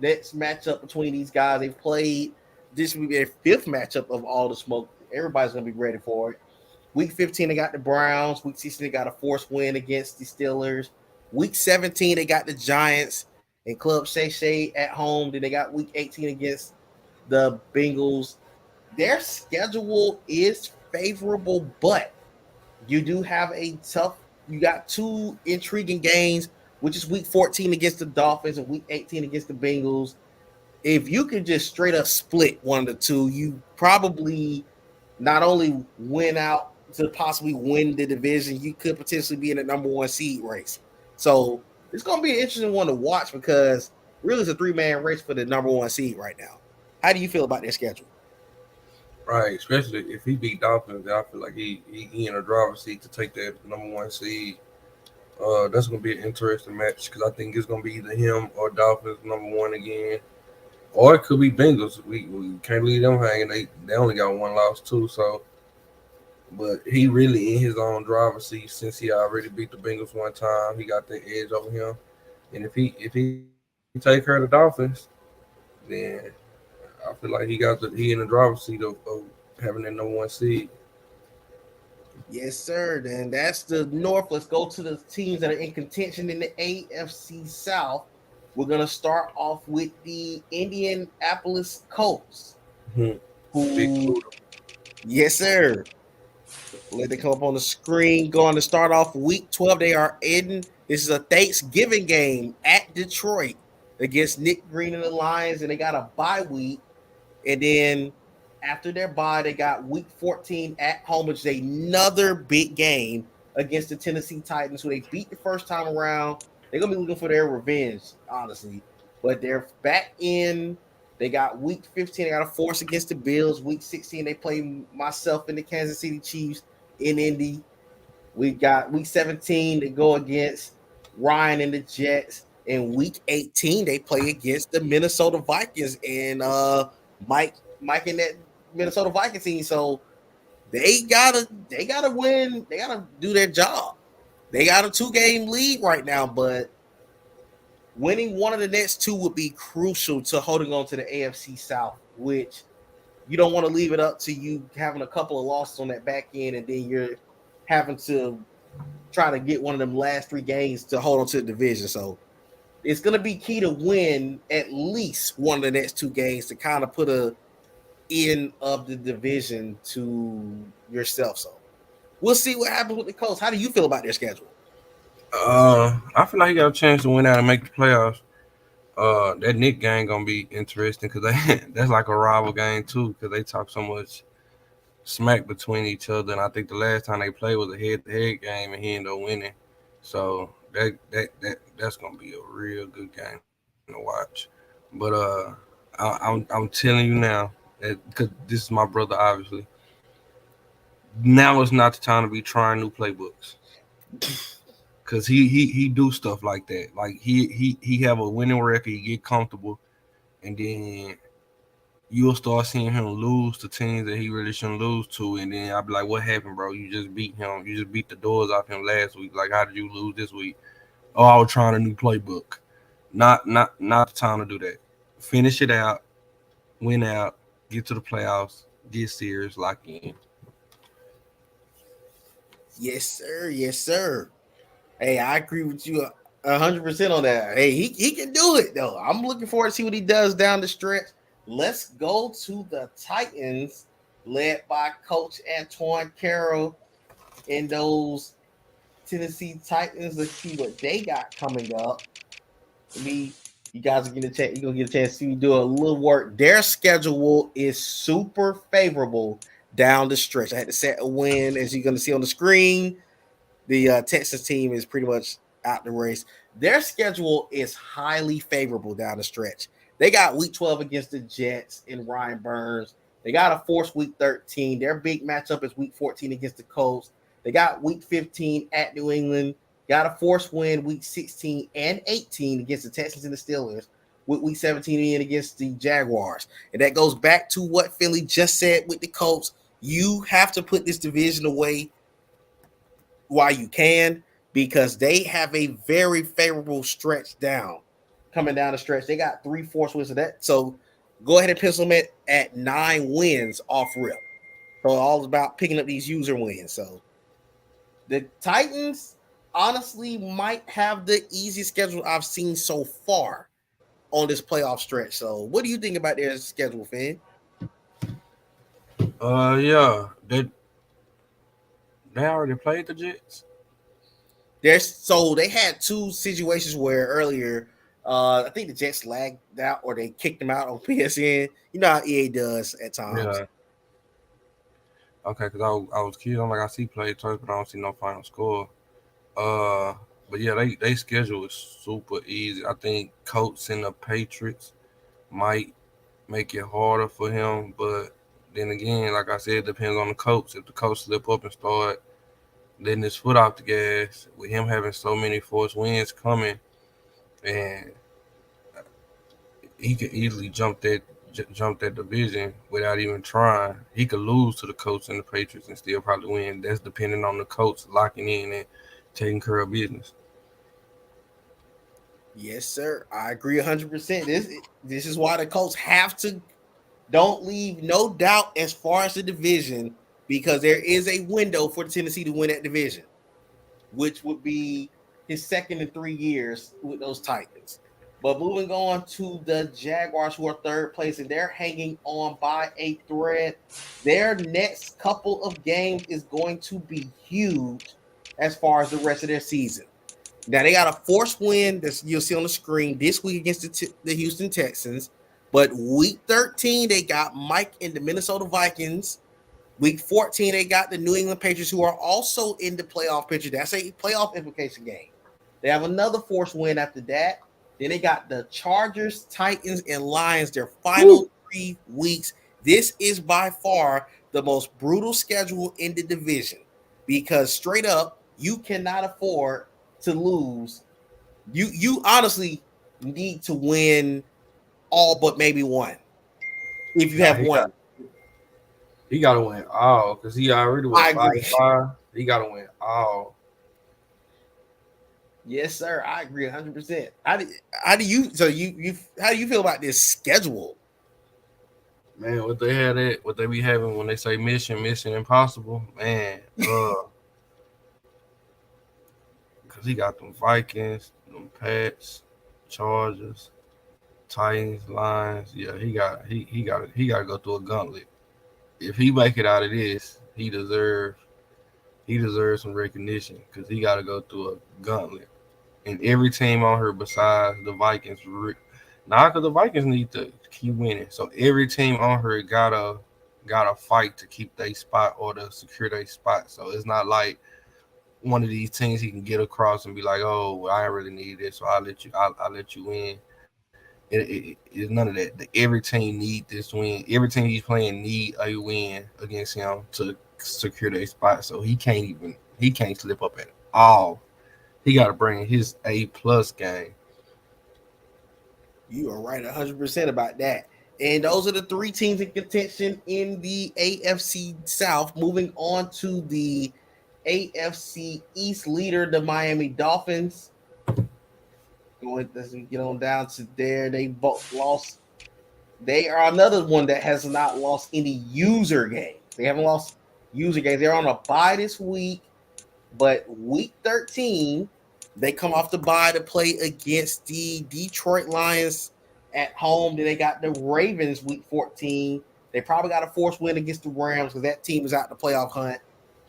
next matchup between these guys. They've played. This will be their fifth matchup of all the smoke. Everybody's going to be ready for it. Week 15, they got the Browns. Week 16, they got a forced win against the Steelers. Week 17, they got the Giants and Club Shay Shay at home. Then they got week 18 against the Bengals. Their schedule is favorable, but you do have you got two intriguing games, which is week 14 against the Dolphins and week 18 against the Bengals. If you could just straight up split one of the two, you probably not only win out to possibly win the division, you could potentially be in the number one seed race. So it's going to be an interesting one to watch because really it's a three-man race for the number one seed right now. How do you feel about their schedule? Right, especially if he beat Dolphins, I feel like he in a driver's seat to take that number one seed. That's gonna be an interesting match because I think it's gonna be either him or Dolphins number one again, or it could be Bengals. We can't leave them hanging. They only got one loss too, so. But he really in his own driver's seat since he already beat the Bengals one time. He got the edge over him, and if he take care of the Dolphins, then I feel like he in the driver's seat of having that number one seed. Yes, sir. Then that's the North. Let's go to the teams that are in contention in the AFC South. We're gonna start off with the Indianapolis Colts. Mm-hmm. Who, yes, sir. Let it come up on the screen. Going to start off week 12. They are in. This is a Thanksgiving game at Detroit against Nick Green and the Lions, and they got a bye week. And then after their bye, they got week 14 at home, which is another big game against the Tennessee Titans, who they beat the first time around. They're going to be looking for their revenge, honestly. But they're back in. They got week 15. They got a force against the Bills. Week 16, they play myself and the Kansas City Chiefs in Indy. We got week 17. They go against Ryan and the Jets. In week 18, they play against the Minnesota Vikings and Mike and that Minnesota Vikings team. So they gotta win. They gotta do their job. They got a 2-game lead right now, but winning one of the next two would be crucial to holding on to the AFC South, which you don't want to leave it up to you having a couple of losses on that back end, and then you're having to try to get one of them last 3 games to hold on to the division. So it's going to be key to win at least one of the next 2 games to kind of put a end of the division to yourself. So we'll see what happens with the Colts. How do you feel about their schedule? I feel like he got a chance to win out and make the playoffs. That Nick game gonna be interesting because that's like a rival game too because they talk so much smack between each other, and I think the last time they played was a head-to-head game and he ended up winning. So that's gonna be a real good game to watch. But I'm telling you now, because this is my brother, obviously. Now is not the time to be trying new playbooks. Cause he do stuff like that. Like he have a winning record, he get comfortable, and then you'll start seeing him lose to teams that he really shouldn't lose to, and then I'll be like, "What happened, bro? You just beat him. You just beat the doors off him last week. Like, how did you lose this week?" Oh, I was trying a new playbook. Not the time to do that. Finish it out, win out, get to the playoffs, get serious, lock in. Yes, sir. Yes, sir. Hey, I agree with you 100% on that. Hey, he can do it though. I'm looking forward to see what he does down the stretch. Let's go to the Titans, led by Coach Antoine Carroll and those Tennessee Titans. Let's see what they got coming up. Let me You guys are gonna you're gonna get a chance to do a little work. Their schedule is super favorable down the stretch. I had to set a win, as you're gonna see on the screen. The Texas team is pretty much out the race. Their schedule is highly favorable down the stretch. They got week 12 against the Jets and Ryan Burns. They got a forced week 13. Their big matchup is week 14 against the Colts. They got week 15 at New England. Got a forced win week 16 and 18 against the Texans and the Steelers. With week 17 in against the Jaguars. And that goes back to what Philly just said with the Colts. You have to put this division away while you can, because they have a very favorable stretch down. Coming down the stretch, they got 3 forced wins of that. So go ahead and pencil them at 9 wins off rip. So all about picking up these user wins. So the Titans honestly might have the easiest schedule I've seen so far on this playoff stretch. So what do you think about their schedule, Finn? Yeah, they already played the Jets. So they had 2 situations where earlier, I think the Jets lagged out or they kicked them out on PSN. You know how EA does at times. Yeah. Okay, because I was curious. I'm like, I see play twice, but I don't see no final score. But yeah, they schedule is super easy. I think Colts and the Patriots might make it harder for him, but then again, like I said, it depends on the Colts. If the Colts slip up and start letting his foot off the gas, with him having so many forced wins coming, and he could easily jump that division without even trying. He could lose to the Colts and the Patriots and still probably win. That's depending on the Colts locking in and taking care of business. Yes, sir. I agree 100%. This is why the Colts have to don't leave no doubt as far as the division, because there is a window for Tennessee to win that division, which would be his second in 3 years with those Titans. But moving on to the Jaguars, who are third place, and they're hanging on by a thread. Their next couple of games is going to be huge as far as the rest of their season. Now, they got a forced win that you'll see on the screen this week against the Houston Texans. But week 13, they got Mike and the Minnesota Vikings. Week 14, they got the New England Patriots, who are also in the playoff picture. That's a playoff implication game. They have another forced win after that. Then they got the Chargers, Titans, and Lions, their final 3 weeks. This is by far the most brutal schedule in the division, because straight up, you cannot afford to lose. You honestly need to win all but maybe one. If you have one. He got to win all, because he already was 5-5. He got to win all. Yes, sir. I agree 100%. How do you how do you feel about this schedule? Man, what they be having when they say mission impossible, man. Because he got them Vikings, them Pats, Chargers, Titans, Lions. Yeah, he got to go through a gauntlet. If he make it out of this, he deserves some recognition, because he got to go through a gauntlet. And every team on her besides the Vikings, now because the Vikings need to keep winning, so every team on her gotta fight to keep their spot or to secure their spot. So it's not like one of these teams he can get across and be like, oh, well, I really need this, so I'll let you win. It's none of that. Every team need this win. Every team he's playing need a win against him to secure their spot. So he can't slip up at all. He got to bring his A+ game. You are right 100% about that. And those are the 3 teams in contention in the AFC South. Moving on to the AFC East leader, the Miami Dolphins. Let's get on down to there. They both lost. They are another one that has not lost any user games. They haven't lost user games. They're on a bye this week, but week 13, they come off the bye to play against the Detroit Lions at home. Then they got the Ravens week 14. They probably got a forced win against the Rams, because that team is out in the playoff hunt.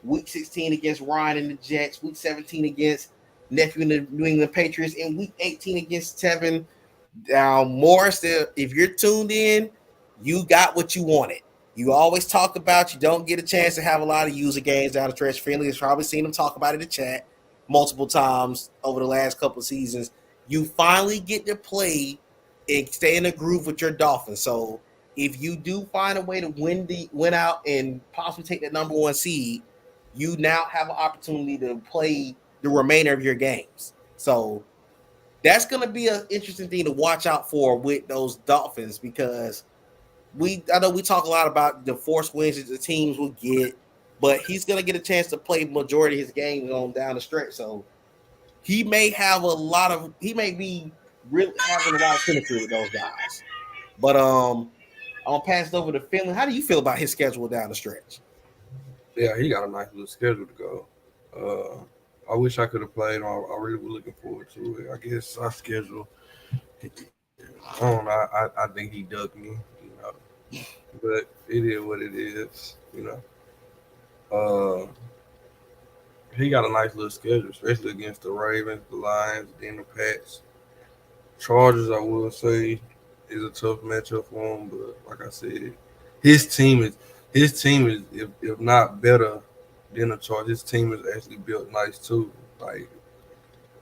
Week 16 against Ryan and the Jets. Week 17 against nephew and the New England Patriots. And week 18 against Tevin, Now, Morris, if you're tuned in, you got what you wanted. You always talk about you don't get a chance to have a lot of user games down the stretch. Finley has probably seen them talk about it in the chat multiple times over the last couple of seasons. You finally get to play and stay in the groove with your Dolphins. So if you do find a way to win out and possibly take that number one seed, you now have an opportunity to play the remainder of your games. So that's going to be an interesting thing to watch out for with those Dolphins, because I know we talk a lot about the force wins that the teams will get, but he's going to get a chance to play majority of his games on down the stretch. So he may be really having a lot of chemistry with those guys. But I'll pass it over to Finley. How do you feel about his schedule down the stretch? Yeah, he got a nice little schedule to go. I wish I could have played. I really was looking forward to it. I guess our schedule. I don't know. I think he dug me, but it is what it is, He got a nice little schedule, especially against the Ravens, the Lions, then the Pats. Chargers, I will say, is a tough matchup for him, but like I said, his team is if not better than the Chargers. His team is actually built nice too.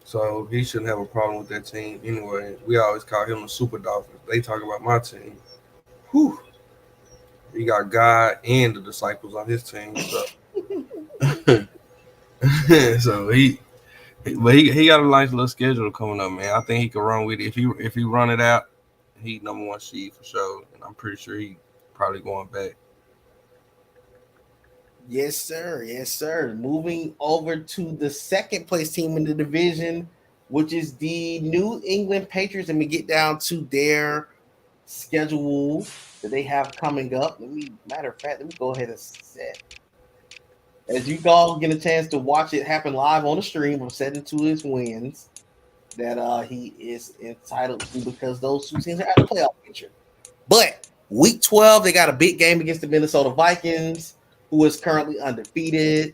So he shouldn't have a problem with that team anyway. We always call him a super Dolphins. They talk about my team. Whew. He got God and the disciples on his team. So, so he got a nice little schedule coming up, man. I think he can run with it. If he run it out, he number one seed for sure. And I'm pretty sure he probably going back. Yes, sir. Yes, sir. Moving over to the second place team in the division, which is the New England Patriots, and we get down to their schedule that they have coming up. Matter of fact, let me go ahead and set. As you all get a chance to watch it happen live on the stream, I'm setting to his wins that he is entitled to, because those two teams are at the playoff picture. But week 12, they got a big game against the Minnesota Vikings, who is currently undefeated.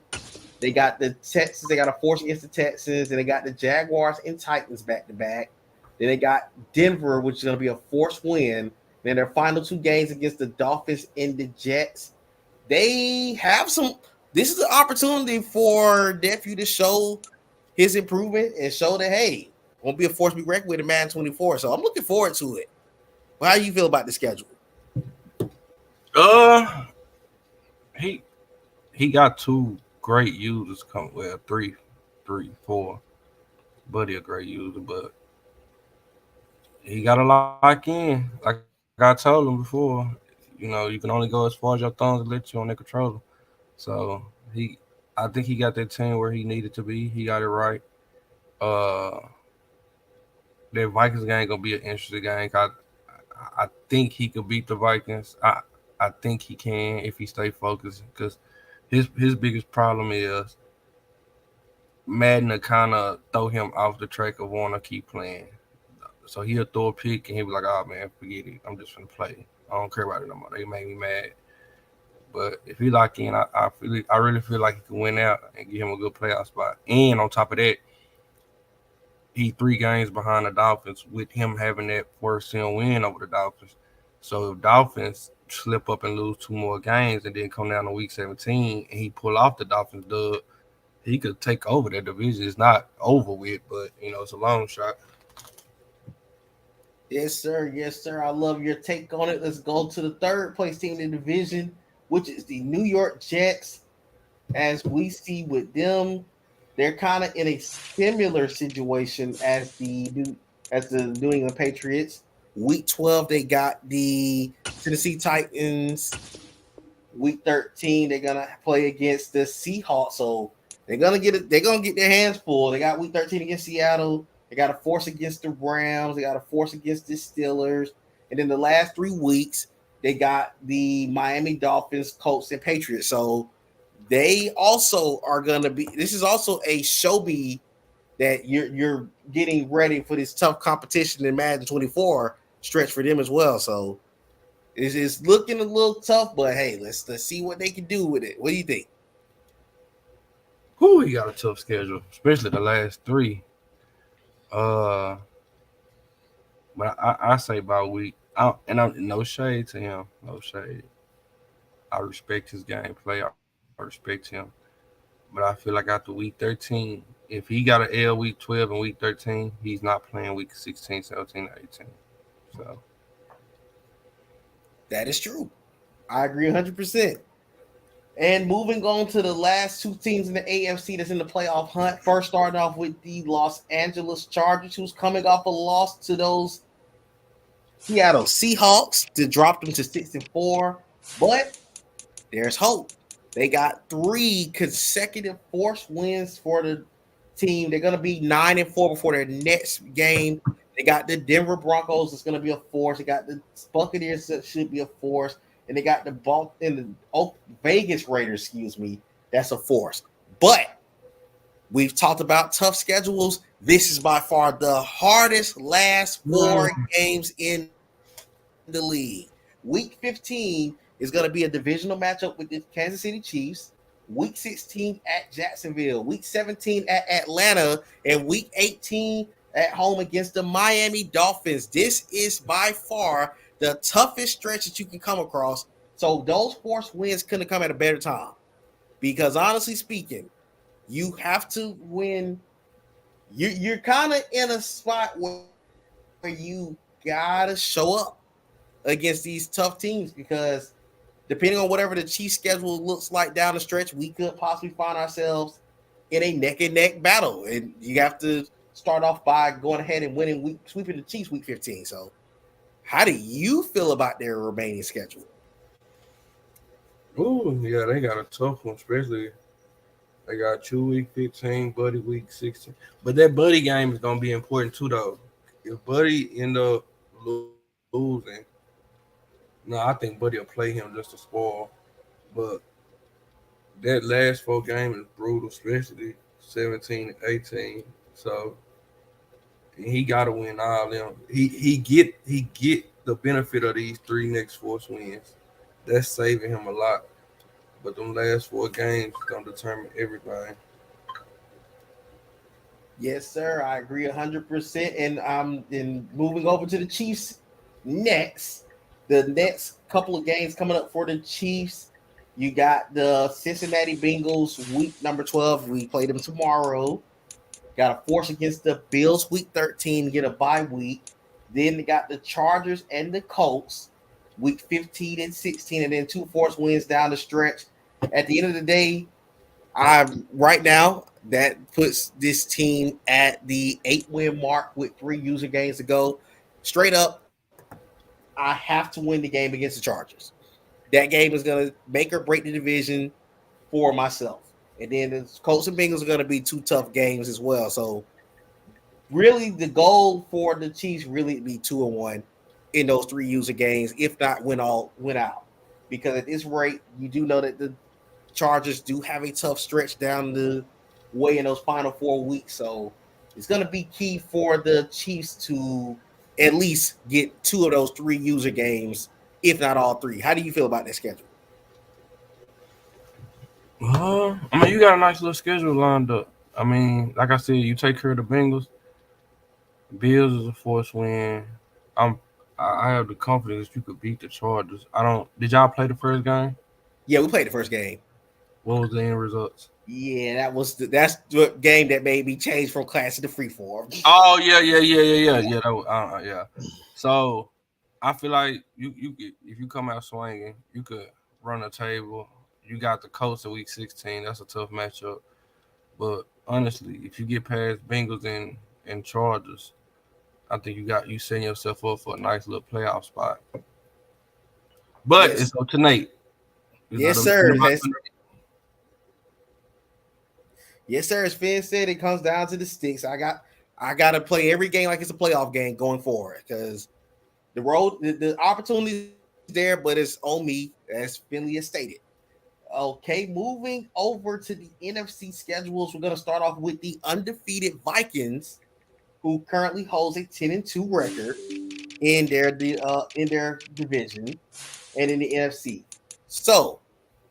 They got the Texans. They got a force against the Texans, and they got the Jaguars and Titans back to back. Then they got Denver, which is going to be a forced win. Then their final two games against the Dolphins and the Jets. They have some. This is an opportunity for Nephew to show his improvement and show that, hey, won't be a force to be reckoned with in Madden 24. So I'm looking forward to it. Well, how do you feel about the schedule? He got two great users come. Well, three, four. Buddy a great user, but he got to lock in. Like I told him before, you can only go as far as your thumbs let you on the controller. So I think he got that team where he needed to be. He got it right. That Vikings game gonna be an interesting game. I think he could beat the Vikings. I think he can if he stay focused, because his biggest problem is Madden to kind of throw him off the track of wanting to keep playing. So he'll throw a pick and he'll be like, "Oh man, forget it. I'm just gonna play. I don't care about it no more. They made me mad." But if he lock in, I really feel like he can win out and give him a good playoff spot. And on top of that, he 3 games behind the Dolphins with him having that first win over the Dolphins. So if Dolphins slip up and lose 2 more games and then come down to week 17 and he pull off the Dolphins dub, he could take over that division. It's not over with, but it's a long shot. Yes, sir. Yes, sir. I love your take on it. Let's go to the third place team in the division, which is the New York Jets. As we see with them, they're kind of in a similar situation as the New England Patriots. Week 12, they got the Tennessee Titans. Week 13, they're gonna play against the Seahawks. So they're gonna get their hands full. They got week 13 against Seattle. They got a force against the Browns. They got a force against the Steelers. And then the last 3 weeks, they got the Miami Dolphins, Colts, and Patriots. So they also are going to be – this is also a show me that you're getting ready for this tough competition in Madden 24 stretch for them as well. So it's looking a little tough, but hey, let's see what they can do with it. What do you think? He got a tough schedule, especially the last 3. But I say by week. I'm no shade to him. No shade. I respect his gameplay. I respect him. But I feel like after week 13, if he got an L week 12 and week 13, he's not playing week 16, 17, or 18. So That is true. I agree 100%. And moving on to the last two teams in the AFC that's in the playoff hunt. First, starting off with the Los Angeles Chargers, who's coming off a loss to those Seattle Seahawks to drop them to 6-4. But there's hope. They got 3 consecutive forced wins for the team. They're going to be 9-4 before their next game. They got the Denver Broncos. It's going to be a force. They got the Buccaneers that should be a force, and they got the Vegas Raiders. Excuse me, that's a force. But we've talked about tough schedules. This is by far the hardest last 4 games in the league. Week 15 is going to be a divisional matchup with the Kansas City Chiefs. Week 16 at Jacksonville. Week 17 at Atlanta. And week 18 at home against the Miami Dolphins. This is by far the toughest stretch that you can come across. So those forced wins couldn't come at a better time. Because honestly speaking, you have to win. You're kind of in a spot where you gotta show up against these tough teams, because depending on whatever the Chiefs schedule looks like down the stretch, we could possibly find ourselves in a neck and neck battle. And you have to start off by going ahead and sweeping the Chiefs week 15. So how do you feel about their remaining schedule? ooh, yeah, they got a tough one, especially they got 2 week 15, Buddy week 16. But that Buddy game is gonna be important too, though. If Buddy end up losing, no, I think Buddy will play him just to spoil. But that last 4 games is brutal, especially 17 and 18. So he gotta win all them. He get the benefit of these 3 next force wins. That's saving him a lot. But them last 4 games gonna determine everything. Yes, sir. I agree 100%. And moving over to the Chiefs next. The next couple of games coming up for the Chiefs. You got the Cincinnati Bengals week number 12. We play them tomorrow. Got a force against the Bills week 13 to get a bye week. Then they got the Chargers and the Colts week 15 and 16, and then 2 force wins down the stretch. At the end of the day, right now that puts this team at the 8-win mark with 3 user games to go. Straight up, I have to win the game against the Chargers. That game is going to make or break the division for myself. And then the Colts and Bengals are going to be 2 tough games as well. So really the goal for the Chiefs really be 2-1 in those 3 user games, if not win out. Because at this rate, you do know that the Chargers do have a tough stretch down the way in those final 4 weeks. So it's going to be key for the Chiefs to at least get 2 of those 3 user games, if not all 3. How do you feel about that schedule? I mean, you got a nice little schedule lined up. I mean, like I said, you take care of the Bengals. Bills is a force win. I'm. I have the confidence you could beat the Chargers. I don't. Did y'all play the first game? Yeah, we played the first game. What was the end results? Yeah, that's the game that made me change from classic to freeform. Oh yeah. That was, yeah. So I feel like if you come out swinging, you could run a table. You got the Colts at week 16. That's a tough matchup. But honestly, if you get past Bengals and Chargers, I think you setting yourself up for a nice little playoff spot. But Yes. it's up to Nate. Yes, sir. Yes, sir. As Finn said, it comes down to the sticks. I got to play every game like it's a playoff game going forward, because the opportunity is there, but it's on me, as Finley has stated. Okay, moving over to the NFC schedules, we're going to start off with the undefeated Vikings, who currently holds a 10-2 record in their division and in the NFC. So,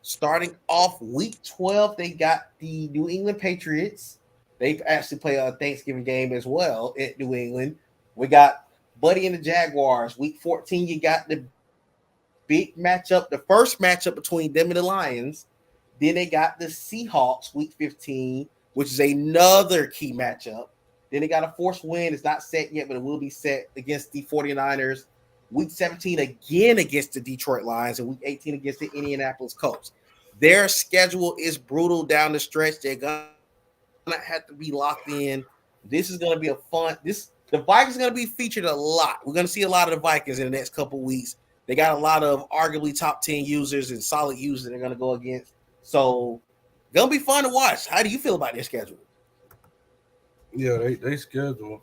starting off week 12, they got the New England Patriots. They actually play a Thanksgiving game as well at New England. We got Buddy and the Jaguars. Week 14, you got the big matchup, the first matchup between them and the Lions. Then they got the Seahawks week 15, which is another key matchup. Then they got a forced win. It's not set yet, but it will be set against the 49ers. Week 17 again against the Detroit Lions, and week 18 against the Indianapolis Colts. Their schedule is brutal down the stretch. They're gonna have to be locked in. This is gonna be a fun. The Vikings are gonna be featured a lot. We're gonna see a lot of the Vikings in the next couple weeks. They got a lot of arguably top 10 users and solid users they're gonna go against. So gonna be fun to watch. How do you feel about their schedule? Yeah, they schedule.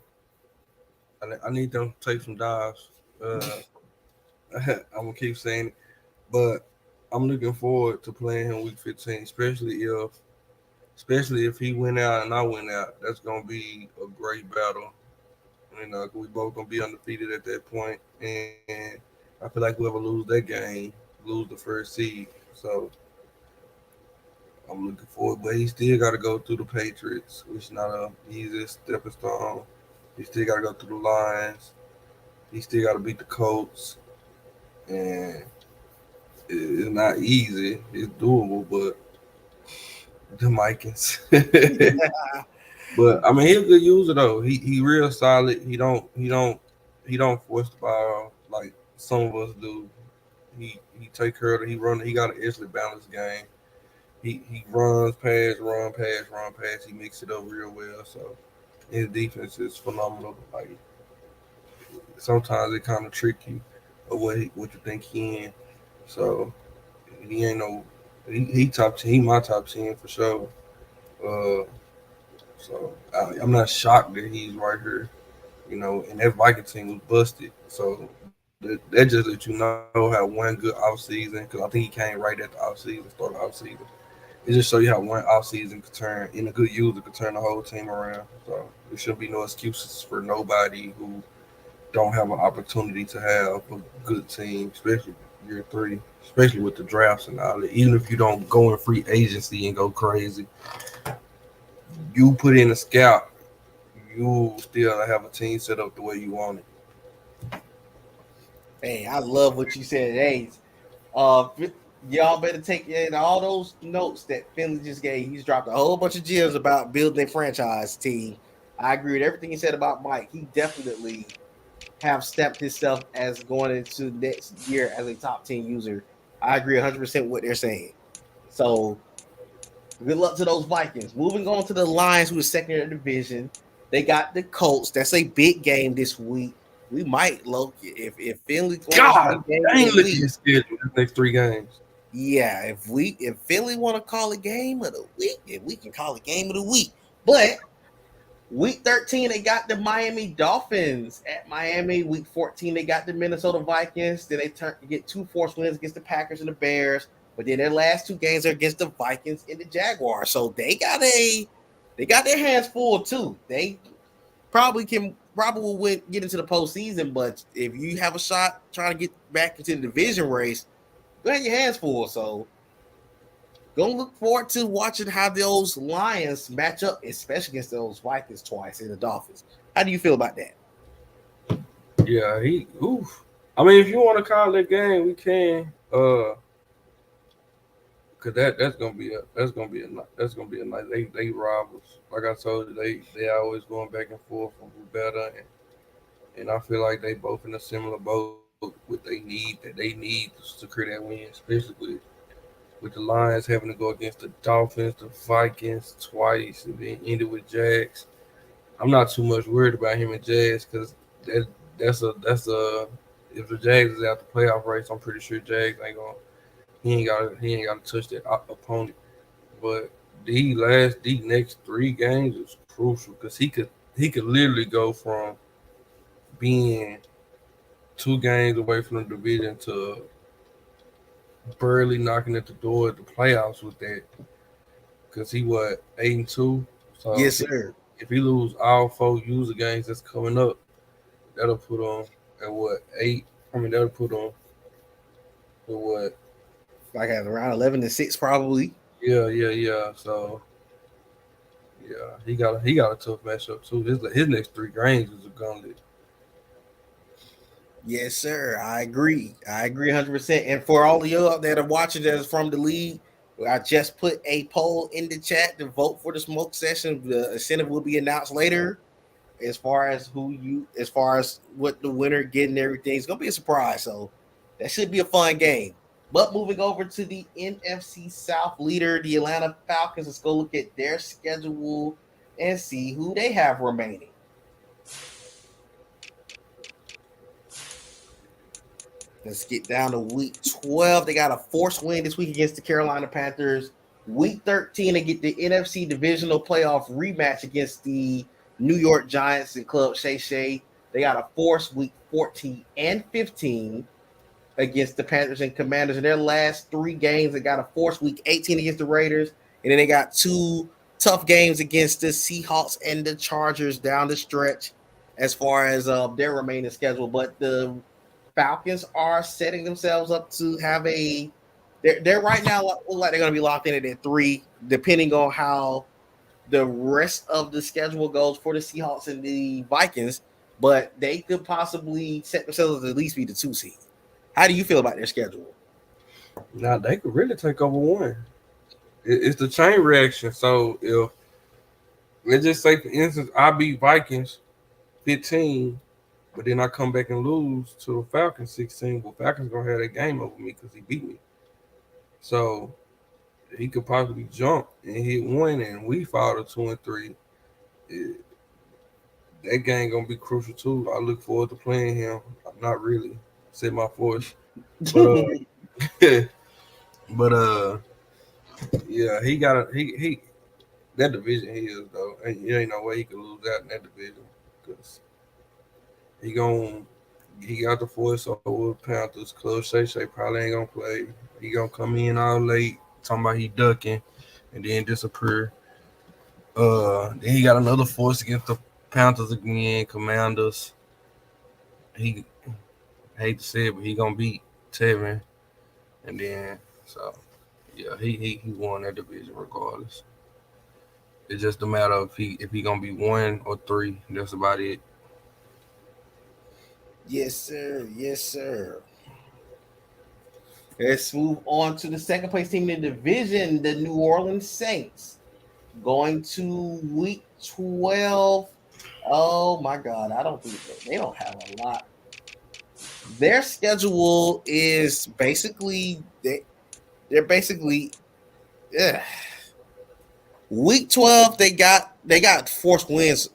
I need them to take some dives. I'm gonna keep saying it, but I'm looking forward to playing him week 15, especially if he went out and I went out. That's gonna be a great battle. We both gonna be undefeated at that point, and I feel like whoever lose that game lose the first seed. So I'm looking forward, but he still got to go through the Patriots, which is not a easy stepping stone. He still got to go through the Lions. He still got to beat the Colts, and it's not easy. It's doable, but the Vikings. But I mean, he's a good user though. He real solid. He don't force the ball like some of us do. He take care of it. He run. He got an excellently balanced game. He runs, run, pass. He mixes it up real well. So his defense is phenomenal. Like sometimes it kind of trick you of what you think he in. So he ain't no he top 10. He my top 10 for sure. So I'm not shocked that he's right here. And that Viking team was busted. So that just lets you know how one good offseason, because I think he came right at the offseason, start the offseason. It just show you how one offseason could turn, in a good user, could turn the whole team around. So there shouldn't be no excuses for nobody who don't have an opportunity to have a good team, especially year 3, especially with the drafts and all that. Even if you don't go in free agency and go crazy, you put in a scout, you still have a team set up the way you want it. Hey, I love what you said. Hey, y'all better take in all those notes that Finley just gave. He's dropped a whole bunch of gems about building a franchise team. I agree with everything he said about Mike. He definitely have stepped himself as going into next year as a top 10 user. I agree 100% with what they're saying. So good luck to those Vikings. Moving on to the Lions, who is second in the division. They got the Colts. That's a big game this week. We might, Loki, if Finley's going God, dang, look at his schedule the next 3 games. Yeah, if Philly want to call it game of the week, then we can call it game of the week. But week 13, they got the Miami Dolphins at Miami. Week 14, they got the Minnesota Vikings. Then they get 2 forced wins against the Packers and the Bears. But then their last 2 games are against the Vikings and the Jaguars. So they got their hands full too. They probably will get into the postseason. But if you have a shot trying to get back into the division race, you have your hands full. So gonna look forward to watching how those Lions match up, especially against those Vikings twice and the Dolphins. How do you feel about that? Yeah, I mean, if you want to call that game, we can. Cause that's gonna be a nice. They rivals. Like I told you, they always going back and forth on who better, and I feel like they both in a similar boat. What they need to create that win, especially with the Lions having to go against the Dolphins, the Vikings twice, and then ended with Jags. I'm not too much worried about him and Jags because that's a if the Jags is out the playoff race, I'm pretty sure Jags he ain't got to touch that opponent. But the next 3 games is crucial because he could literally go from being 2 games away from the division to barely knocking at the door at the playoffs with that. Because he 8-2. So Yes, sir. If he lose all 4 user games that's coming up, that'll put on at 8. I mean that'll put on at like at around 11-6 probably. Yeah. So yeah, he got a tough matchup too. His next 3 games is a gauntlet. Yes, sir. I agree. I agree 100%. And for all of you out there that are watching that is from the league, I just put a poll in the chat to vote for the smoke session. The incentive will be announced later as far as as far as what the winner getting everything. It's gonna be a surprise. So that should be a fun game. But moving over to the NFC South leader, the Atlanta Falcons, let's go look at their schedule and see who they have remaining. Let's get down to week 12. They got a forced win this week against the Carolina Panthers. Week 13, they get the NFC divisional playoff rematch against the New York Giants and Club Shay Shay. They got a forced week 14 and 15 against the Panthers and Commanders. In their last three games, they got a forced week 18 against the Raiders. And then they got two tough games against the Seahawks and the Chargers down the stretch as far as their remaining schedule. But the Falcons are setting themselves up to have they're right now look like they're going to be locked in at 3, depending on how the rest of the schedule goes for the Seahawks and the Vikings. But they could possibly set themselves to at least be the 2 seed. How do you feel about their schedule? Now they could really take over one. It's the chain reaction. So if let's just say, for instance, I beat Vikings 15, but then I come back and lose to the Falcons 16. Well, Falcons gonna have that game over me because he beat me. So he could possibly jump and hit 1, and we fall to 2 and 3. That game gonna be crucial too. I look forward to playing him. Not really, say my force, but but yeah, he got he that division he is though. And there ain't no way he could lose out in that division because he got the force over Panthers. Club Shay Shay probably ain't gonna play. He gonna come in all late, talking about he ducking, and then disappear. Then he got another force against the Panthers again, Commanders. He I hate to say it, but he gonna beat Tevin, and then so yeah, he won that division regardless. It's just a matter of if he gonna be 1 or 3. That's about it. Yes, sir. Yes, sir. Let's move on to the second place team in the division, the New Orleans Saints. Going to week 12. Oh my God. I don't think they don't have a lot. Their schedule is basically they're basically week 12, they got forced wins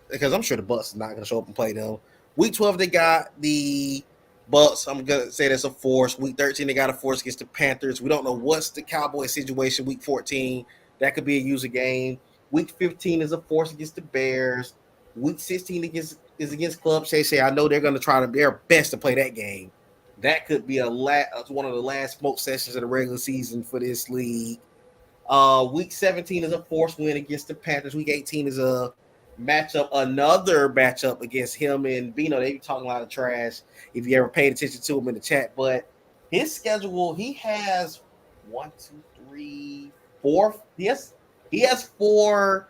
because I'm sure the Bucks is not gonna show up and play them. Week 12, they got the Bucks. I'm gonna say that's a force. Week 13, they got a force against the Panthers. We don't know what's the Cowboys situation. Week 14, that could be a user game. Week 15 is a force against the Bears. Week 16 is against Club Shay Shay. I know they're gonna try their best to play that game. That could be one of the last smoke sessions of the regular season for this league. Week 17 is a forced win against the Panthers. Week 18 is another matchup against him and Bino. They be talking a lot of trash if you ever paid attention to him in the chat. But his schedule, he has 1, 2, 3, 4. Yes, he has 4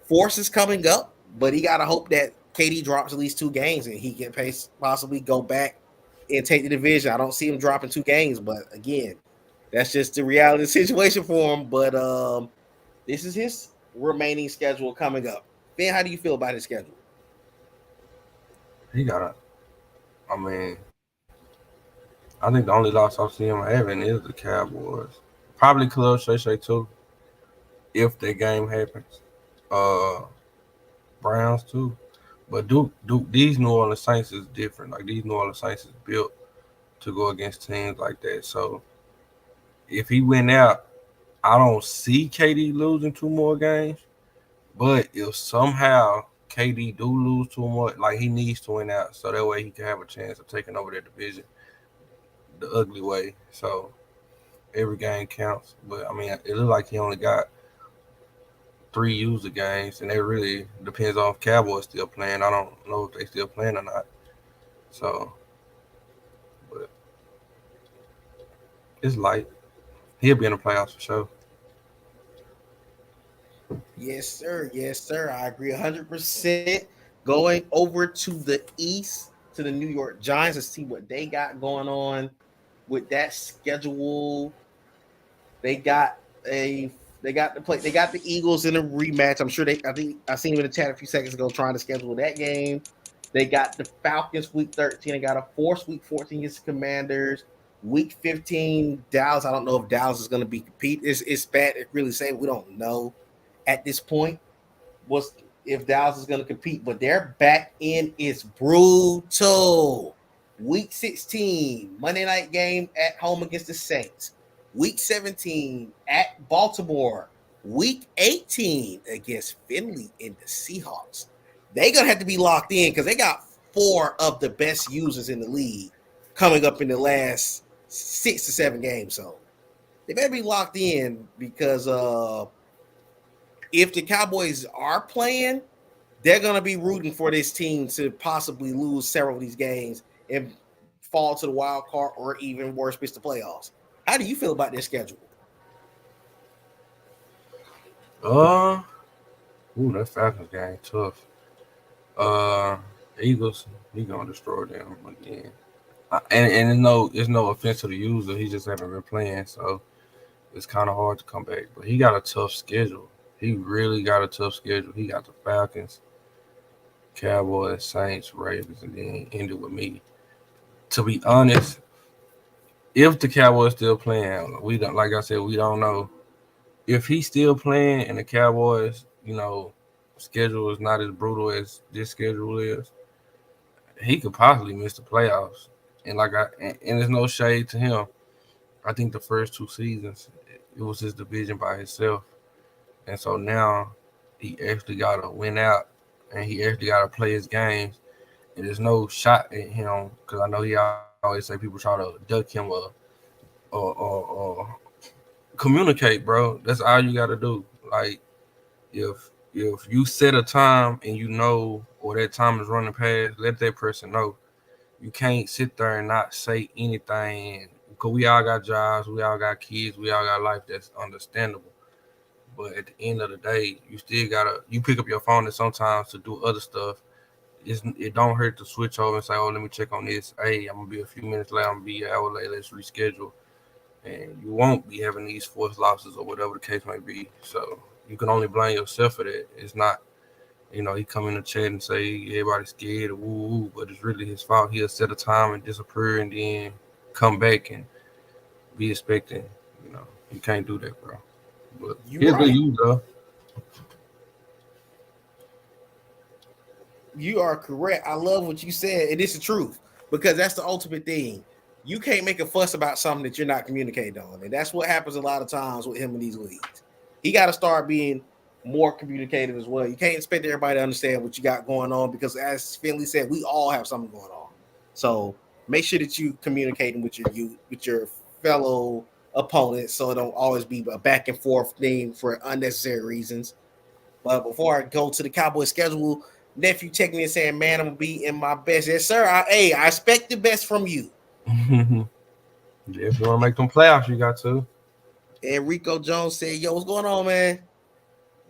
forces coming up, but he got to hope that KD drops at least 2 games and he can possibly go back and take the division. I don't see him dropping 2 games, but again, that's just the reality of the situation for him. But this is his remaining schedule coming up. Ben, how do you feel about his schedule? He got I mean, I think the only loss I've seen him having is the Cowboys. Probably Club Shay Shay too, if that game happens. Browns too. But Duke, these New Orleans Saints is different. Like these New Orleans Saints is built to go against teams like that. So if he went out, I don't see KD losing 2 more games. But if somehow KD do lose 2 more, like he needs to win out, so that way he can have a chance of taking over that division the ugly way. So every game counts. But I mean, it looks like he only got 3 user games, and it really depends on if Cowboys still playing. I don't know if they still playing or not. So, but it's light. He'll be in the playoffs for sure. Yes, sir. Yes, sir. I agree 100%. Going over to the East, to the New York Giants to see what they got going on with that schedule. They got a they got the play. They got the Eagles in a rematch. I'm sure they. I think I seen them in the chat a few seconds ago trying to schedule that game. They got the Falcons week 13. They got a force week 14 against the Commanders. Week 15, Dallas. I don't know if Dallas is going to be compete. It's bad to really say. We don't know at this point what's if Dallas is going to compete, but their back end is brutal. Week 16, Monday night game at home against the Saints. Week 17 at Baltimore. Week 18 against Finley and the Seahawks. They're going to have to be locked in because they got 4 of the best users in the league coming up in the last 6 to 7 games. So they better be locked in because if the Cowboys are playing, they're going to be rooting for this team to possibly lose several of these games and fall to the wild card or even worse, miss the playoffs. How do you feel about their schedule? That Falcons game tough. Eagles, he gonna destroy them again. And it's no offense to the user. He just haven't been playing, so it's kind of hard to come back. But he got a tough schedule. He really got a tough schedule. He got the Falcons, Cowboys, Saints, Ravens, and then ended with me. To be honest, if the Cowboys still playing, we don't. Like I said, we don't know if he's still playing and the Cowboys, schedule is not as brutal as this schedule is. He could possibly miss the playoffs. And there's no shade to him. I think the first 2 seasons it was his division by himself, and so now he actually got to win out, and he actually got to play his games. And there's no shot at him because I know he always say people try to duck him or communicate, bro. That's all you got to do. Like if you set a time and or that time is running past, let that person know. You can't sit there and not say anything because we all got jobs, we all got kids, we all got life. That's understandable. But at the end of the day, you still you pick up your phone and sometimes to do other stuff. It don't hurt to switch over and say, oh, let me check on this. Hey, I'm gonna be a few minutes late. I'm gonna be an hour late. Let's reschedule. And you won't be having these forced losses or whatever the case may be. So you can only blame yourself for that. It's not, he come in the chat and say everybody's scared or woo, but it's really his fault. He'll set a time and disappear and then come back and be expecting. You can't do that, bro. But here's right. you, though. You are correct. I love what you said, and it's the truth because that's the ultimate thing. You can't make a fuss about something that you're not communicating on, and that's what happens a lot of times with him in these leagues. He got to start being more communicative as well. You can't expect everybody to understand what you got going on because, as Finley said, we all have something going on. So make sure that you communicating with your fellow opponents, so it don't always be a back and forth thing for unnecessary reasons. But before I go to the Cowboys schedule, nephew checking in saying, "Man, I'm gonna be in my best." Yes, sir. I expect the best from you. If you want to make them playoffs, you got to. And Rico Jones said, "Yo, what's going on, man?"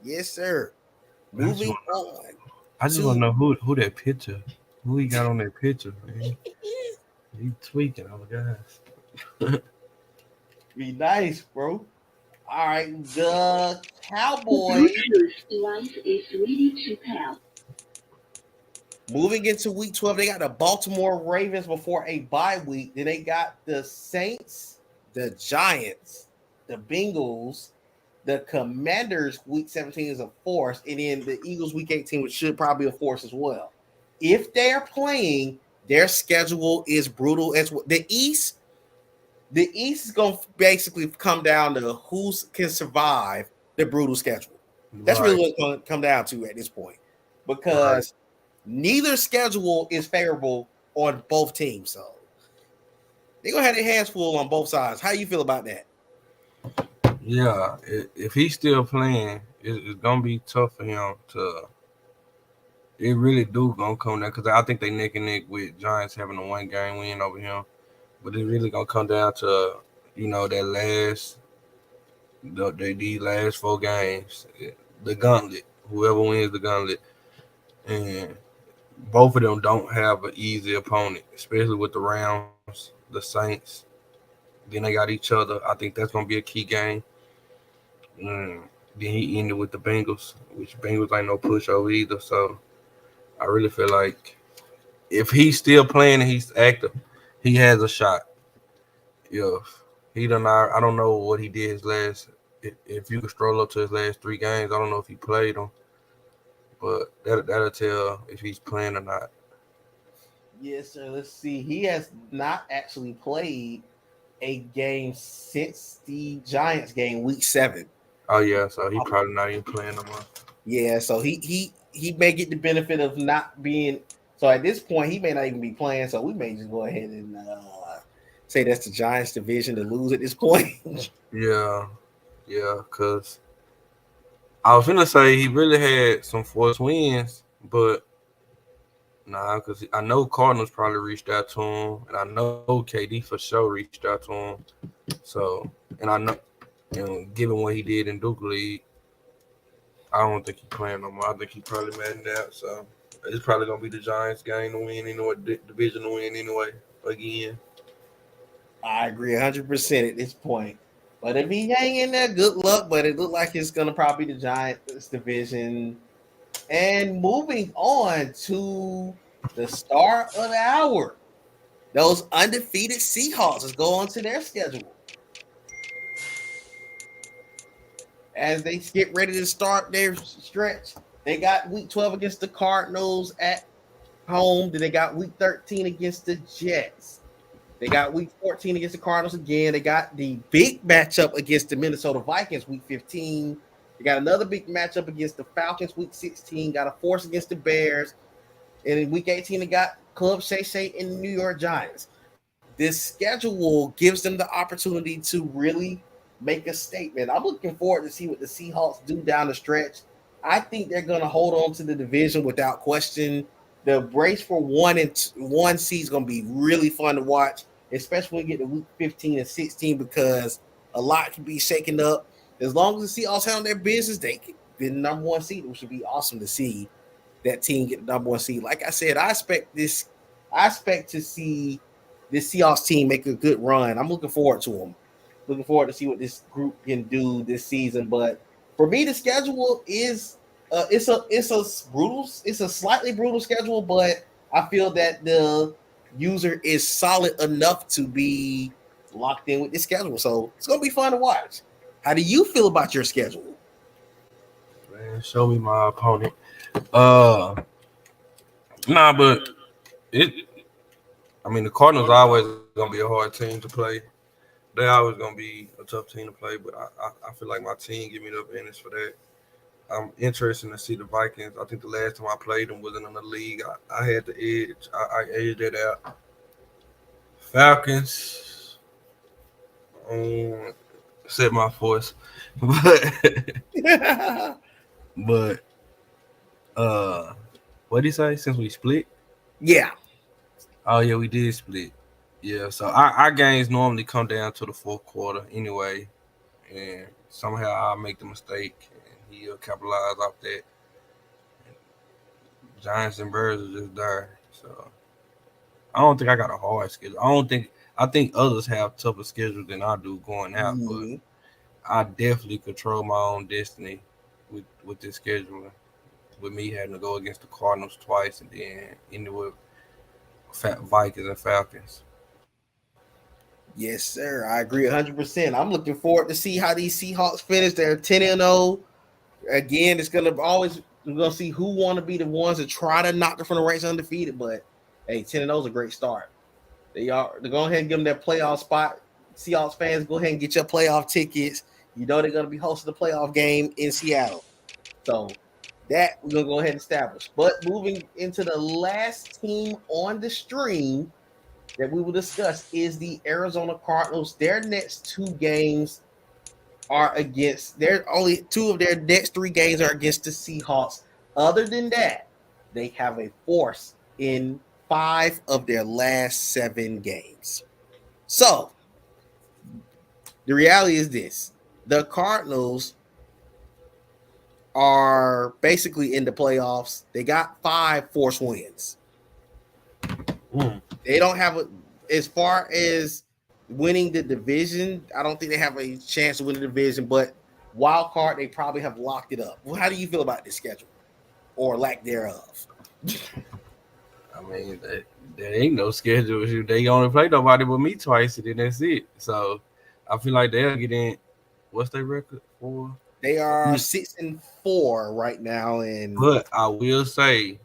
Yes, sir. Moving on. I just want to know who that picture. Who he got on that picture, man? He tweaking on the guys. Be nice, bro. All right, the Cowboys. Life is ready to pound. Moving into week 12, they got the Baltimore Ravens before a bye week. Then they got the Saints, the Giants, the Bengals, the Commanders. Week 17 is a force, and then the Eagles week 18, which should probably be a force as well. If they're playing, their schedule is brutal as well. The East is going to basically come down to who can survive the brutal schedule. That's really what it's going to come down to at this point, because neither schedule is favorable on both teams. So they're going to have their hands full on both sides. How do you feel about that? Yeah, if he's still playing, it's going to be tough for him to – it really do going to come down because I think they neck and neck with Giants having a 1-game win over him. But it's really going to come down to, these last 4 games, the gauntlet, whoever wins the gauntlet. And both of them don't have an easy opponent, especially with the Rams, the Saints. Then they got each other. I think that's gonna be a key game. Mm. Then he ended with the Bengals, which Bengals ain't no pushover either. So I really feel like if he's still playing and he's active, he has a shot. If he done, I don't know what he did his last. If you could stroll up to his last 3 games, I don't know if he played them, but that'll tell if he's playing or not. Yes, sir. Let's see. He has not actually played a game since the Giants game, week 7. Oh yeah, so he probably not even playing no more. Yeah, so he may get the benefit of not being. So at this point, he may not even be playing. So we may just go ahead and say that's the Giants division to lose at this point. Yeah, because I was gonna say he really had some forced wins, but nah, because I know Cardinals probably reached out to him, and I know KD for sure reached out to him. So, and I know, given what he did in Duke League, I don't think he's playing no more. I think he probably maddened out. So it's probably gonna be the Giants game to win anyway, division to win anyway again. I agree 100% at this point. But if he hang in there, good luck. But it looked like it's gonna probably be the Giants division. And moving on to the star of the hour, those undefeated Seahawks. Let's go on to their schedule. As they get ready to start their stretch, they got week 12 against the Cardinals at home. Then they got week 13 against the Jets. They got week 14 against the Cardinals again. They got the big matchup against the Minnesota Vikings week 15. They got another big matchup against the Falcons week 16. Got a force against the Bears. And in week 18, they got Club Shay Shay and the New York Giants. This schedule gives them the opportunity to really make a statement. I'm looking forward to see what the Seahawks do down the stretch. I think they're going to hold on to the division without question. The race for 1 seed is going to be really fun to watch, especially when we get to week 15 and 16, because a lot can be shaken up. As long as the Seahawks handle their business, they can be the number 1 seed, which would be awesome to see that team get the number 1 seed. Like I said, I expect to see this Seahawks team make a good run. I'm looking forward to them. Looking forward to see what this group can do this season. But for me, the schedule is it's a slightly brutal schedule, but I feel that the user is solid enough to be locked in with the schedule. So it's gonna be fun to watch. How do you feel about your schedule? Man, show me my opponent. But the Cardinals are always gonna be a hard team to play. They're always gonna be a tough team to play, but I feel like my team give me the advantage for that. I'm interested to see the Vikings. I think the last time I played them wasn't in the league. I had the edge. I edged it out. Falcons, set my force, but what did he say? Since we split? Yeah. Oh yeah, we did split. Yeah, so our games normally come down to the fourth quarter anyway, and somehow I'll make the mistake and he'll capitalize off that. Giants and Bears are just there, so I don't think I got a hard schedule. I think others have tougher schedules than I do going out, but I definitely control my own destiny with this schedule. With me having to go against the Cardinals twice and then ended with Vikings and Falcons. Yes, sir. I agree 100%. I'm looking forward to see how these Seahawks finish. They're 10-0. Again, it's gonna always we're gonna see who want to be the ones that try to knock them from the ranks undefeated. But hey, 10-0 is a great start. They're going ahead and give them their playoff spot. Seahawks fans, go ahead and get your playoff tickets. You know they're gonna be hosting the playoff game in Seattle. So that we're gonna go ahead and establish. But moving into the last team on the stream that we will discuss is the Arizona Cardinals. Their next 2 games are against only 2 of their next 3 games are against the Seahawks. Other than that, they have a force in 5 of their last 7 games. So the reality is this: the Cardinals are basically in the playoffs. They got 5 forced wins. They don't have as far as winning the division, I don't think they have a chance to win the division, but wild card, they probably have locked it up. Well, how do you feel about this schedule or lack thereof? I mean, there ain't no schedule. They only play nobody but me twice, and then that's it. So I feel like they'll get in. What's their record for? They are 6-4 right now, and but I will say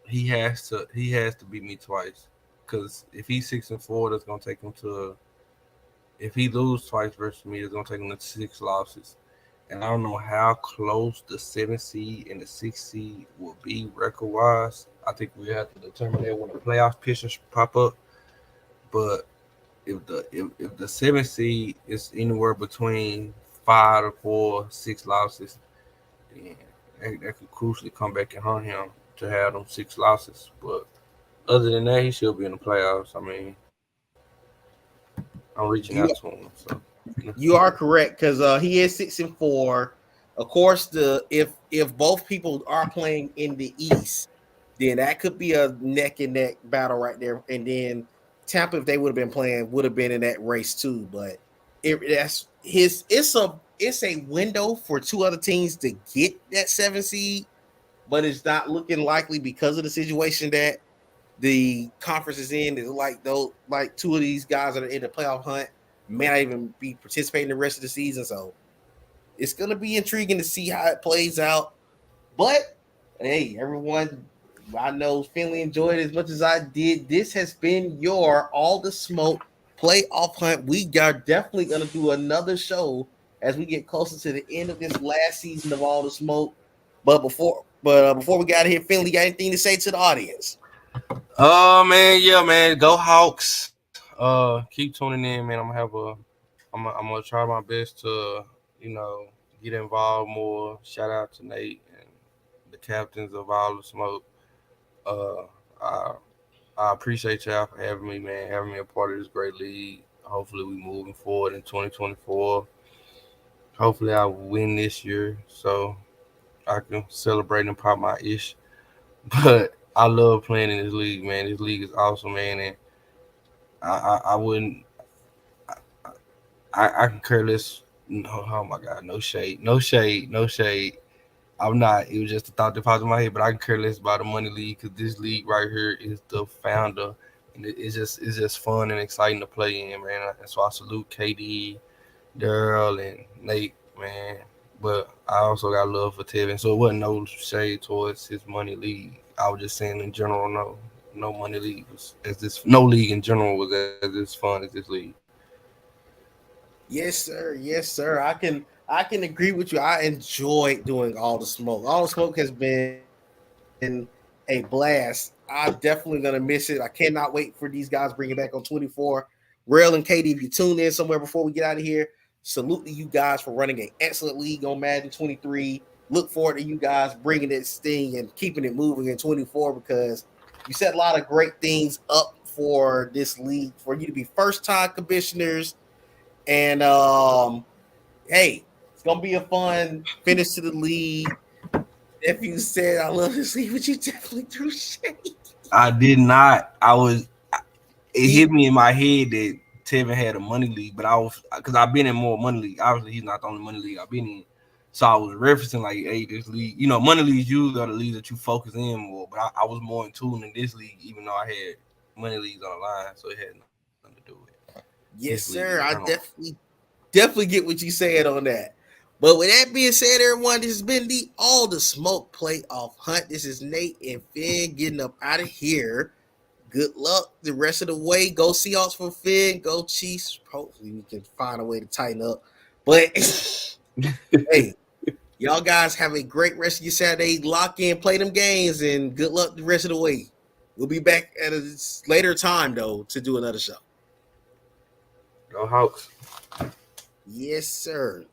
he has to beat me twice, because if he's 6-4, that's gonna take him to. If he loses twice versus me, it's gonna take him to 6 losses. And I don't know how close the 7th seed and the 6th seed will be record wise. I think we have to determine that when the playoff pictures pop up. But if the 7th seed is anywhere between 5 to 4, 6 losses, then that could crucially come back and haunt him to have them 6 losses. But other than that, he should be in the playoffs. I mean, I'm reaching out to him. So you are correct, because he is 6-4. Of course, if both people are playing in the East, then that could be a neck and neck battle right there. And then Tampa, if they would have been playing, would have been in that race too. But it's a window for 2 other teams to get that 7 seed, but it's not looking likely because of the situation that the conference is in. It's like 2 of these guys that are in the playoff hunt may not even be participating the rest of the season. So it's going to be intriguing to see how it plays out. But hey, everyone, I know Finley enjoyed it as much as I did. This has been your All the Smoke playoff hunt. We are definitely going to do another show as we get closer to the end of this last season of All the Smoke. But before we got here, Finley, got anything to say to the audience? Oh man, yeah, man. Go Hawks. Keep tuning in, man. I'm gonna try my best to, get involved more. Shout out to Nate and the captains of All the Smoke. I appreciate y'all for having me, man. Having me a part of this great league. Hopefully, we moving forward in 2024. Hopefully, I win this year so I can celebrate and pop my ish. But I love playing in this league, man. This league is awesome, man, and I wouldn't. I can care less. No, oh my God, no shade. I'm not. It was just a thought that popped in my head, but I can care less about the money league, because this league right here is the founder, and it's just fun and exciting to play in, man. And so I salute KD, Daryl, and Nate, man. But I also got love for Tevin, so it wasn't no shade towards his money league. I was just saying in general, no money league was no league in general was as fun as this league. Yes, sir. I can agree with you. I enjoyed doing All the Smoke. All the Smoke has been a blast. I'm definitely gonna miss it. I cannot wait for these guys bring it back on 24. Rail and Katie, if you tune in somewhere before we get out of here, salute to you guys for running an excellent league on Madden 23. Look forward to you guys bringing this thing and keeping it moving in 24, because you set a lot of great things up for this league for you to be first-time commissioners. And hey, it's gonna be a fun finish to the league. If you said I love this league, but you definitely threw shade. I did not. It hit me in my head that Tevin had a money league, but because I've been in more money league. Obviously, he's not the only money league I've been in. So I was referencing like, hey, this league, money leagues usually are the leagues that you focus in more. But I was more in tune in this league, even though I had money leagues on the line, so it had nothing to do with it. Yes, sir. I definitely get what you said on that. But with that being said, everyone, this has been the All the Smoke playoff hunt. This is Nate and Finn getting up out of here. Good luck the rest of the way. Go Seahawks for Finn. Go Chiefs. Hopefully we can find a way to tighten up. But hey, y'all guys have a great rest of your Saturday. Lock in, play them games, and good luck the rest of the way. We'll be back at a later time, though, to do another show. Go Hawks. Yes, sir.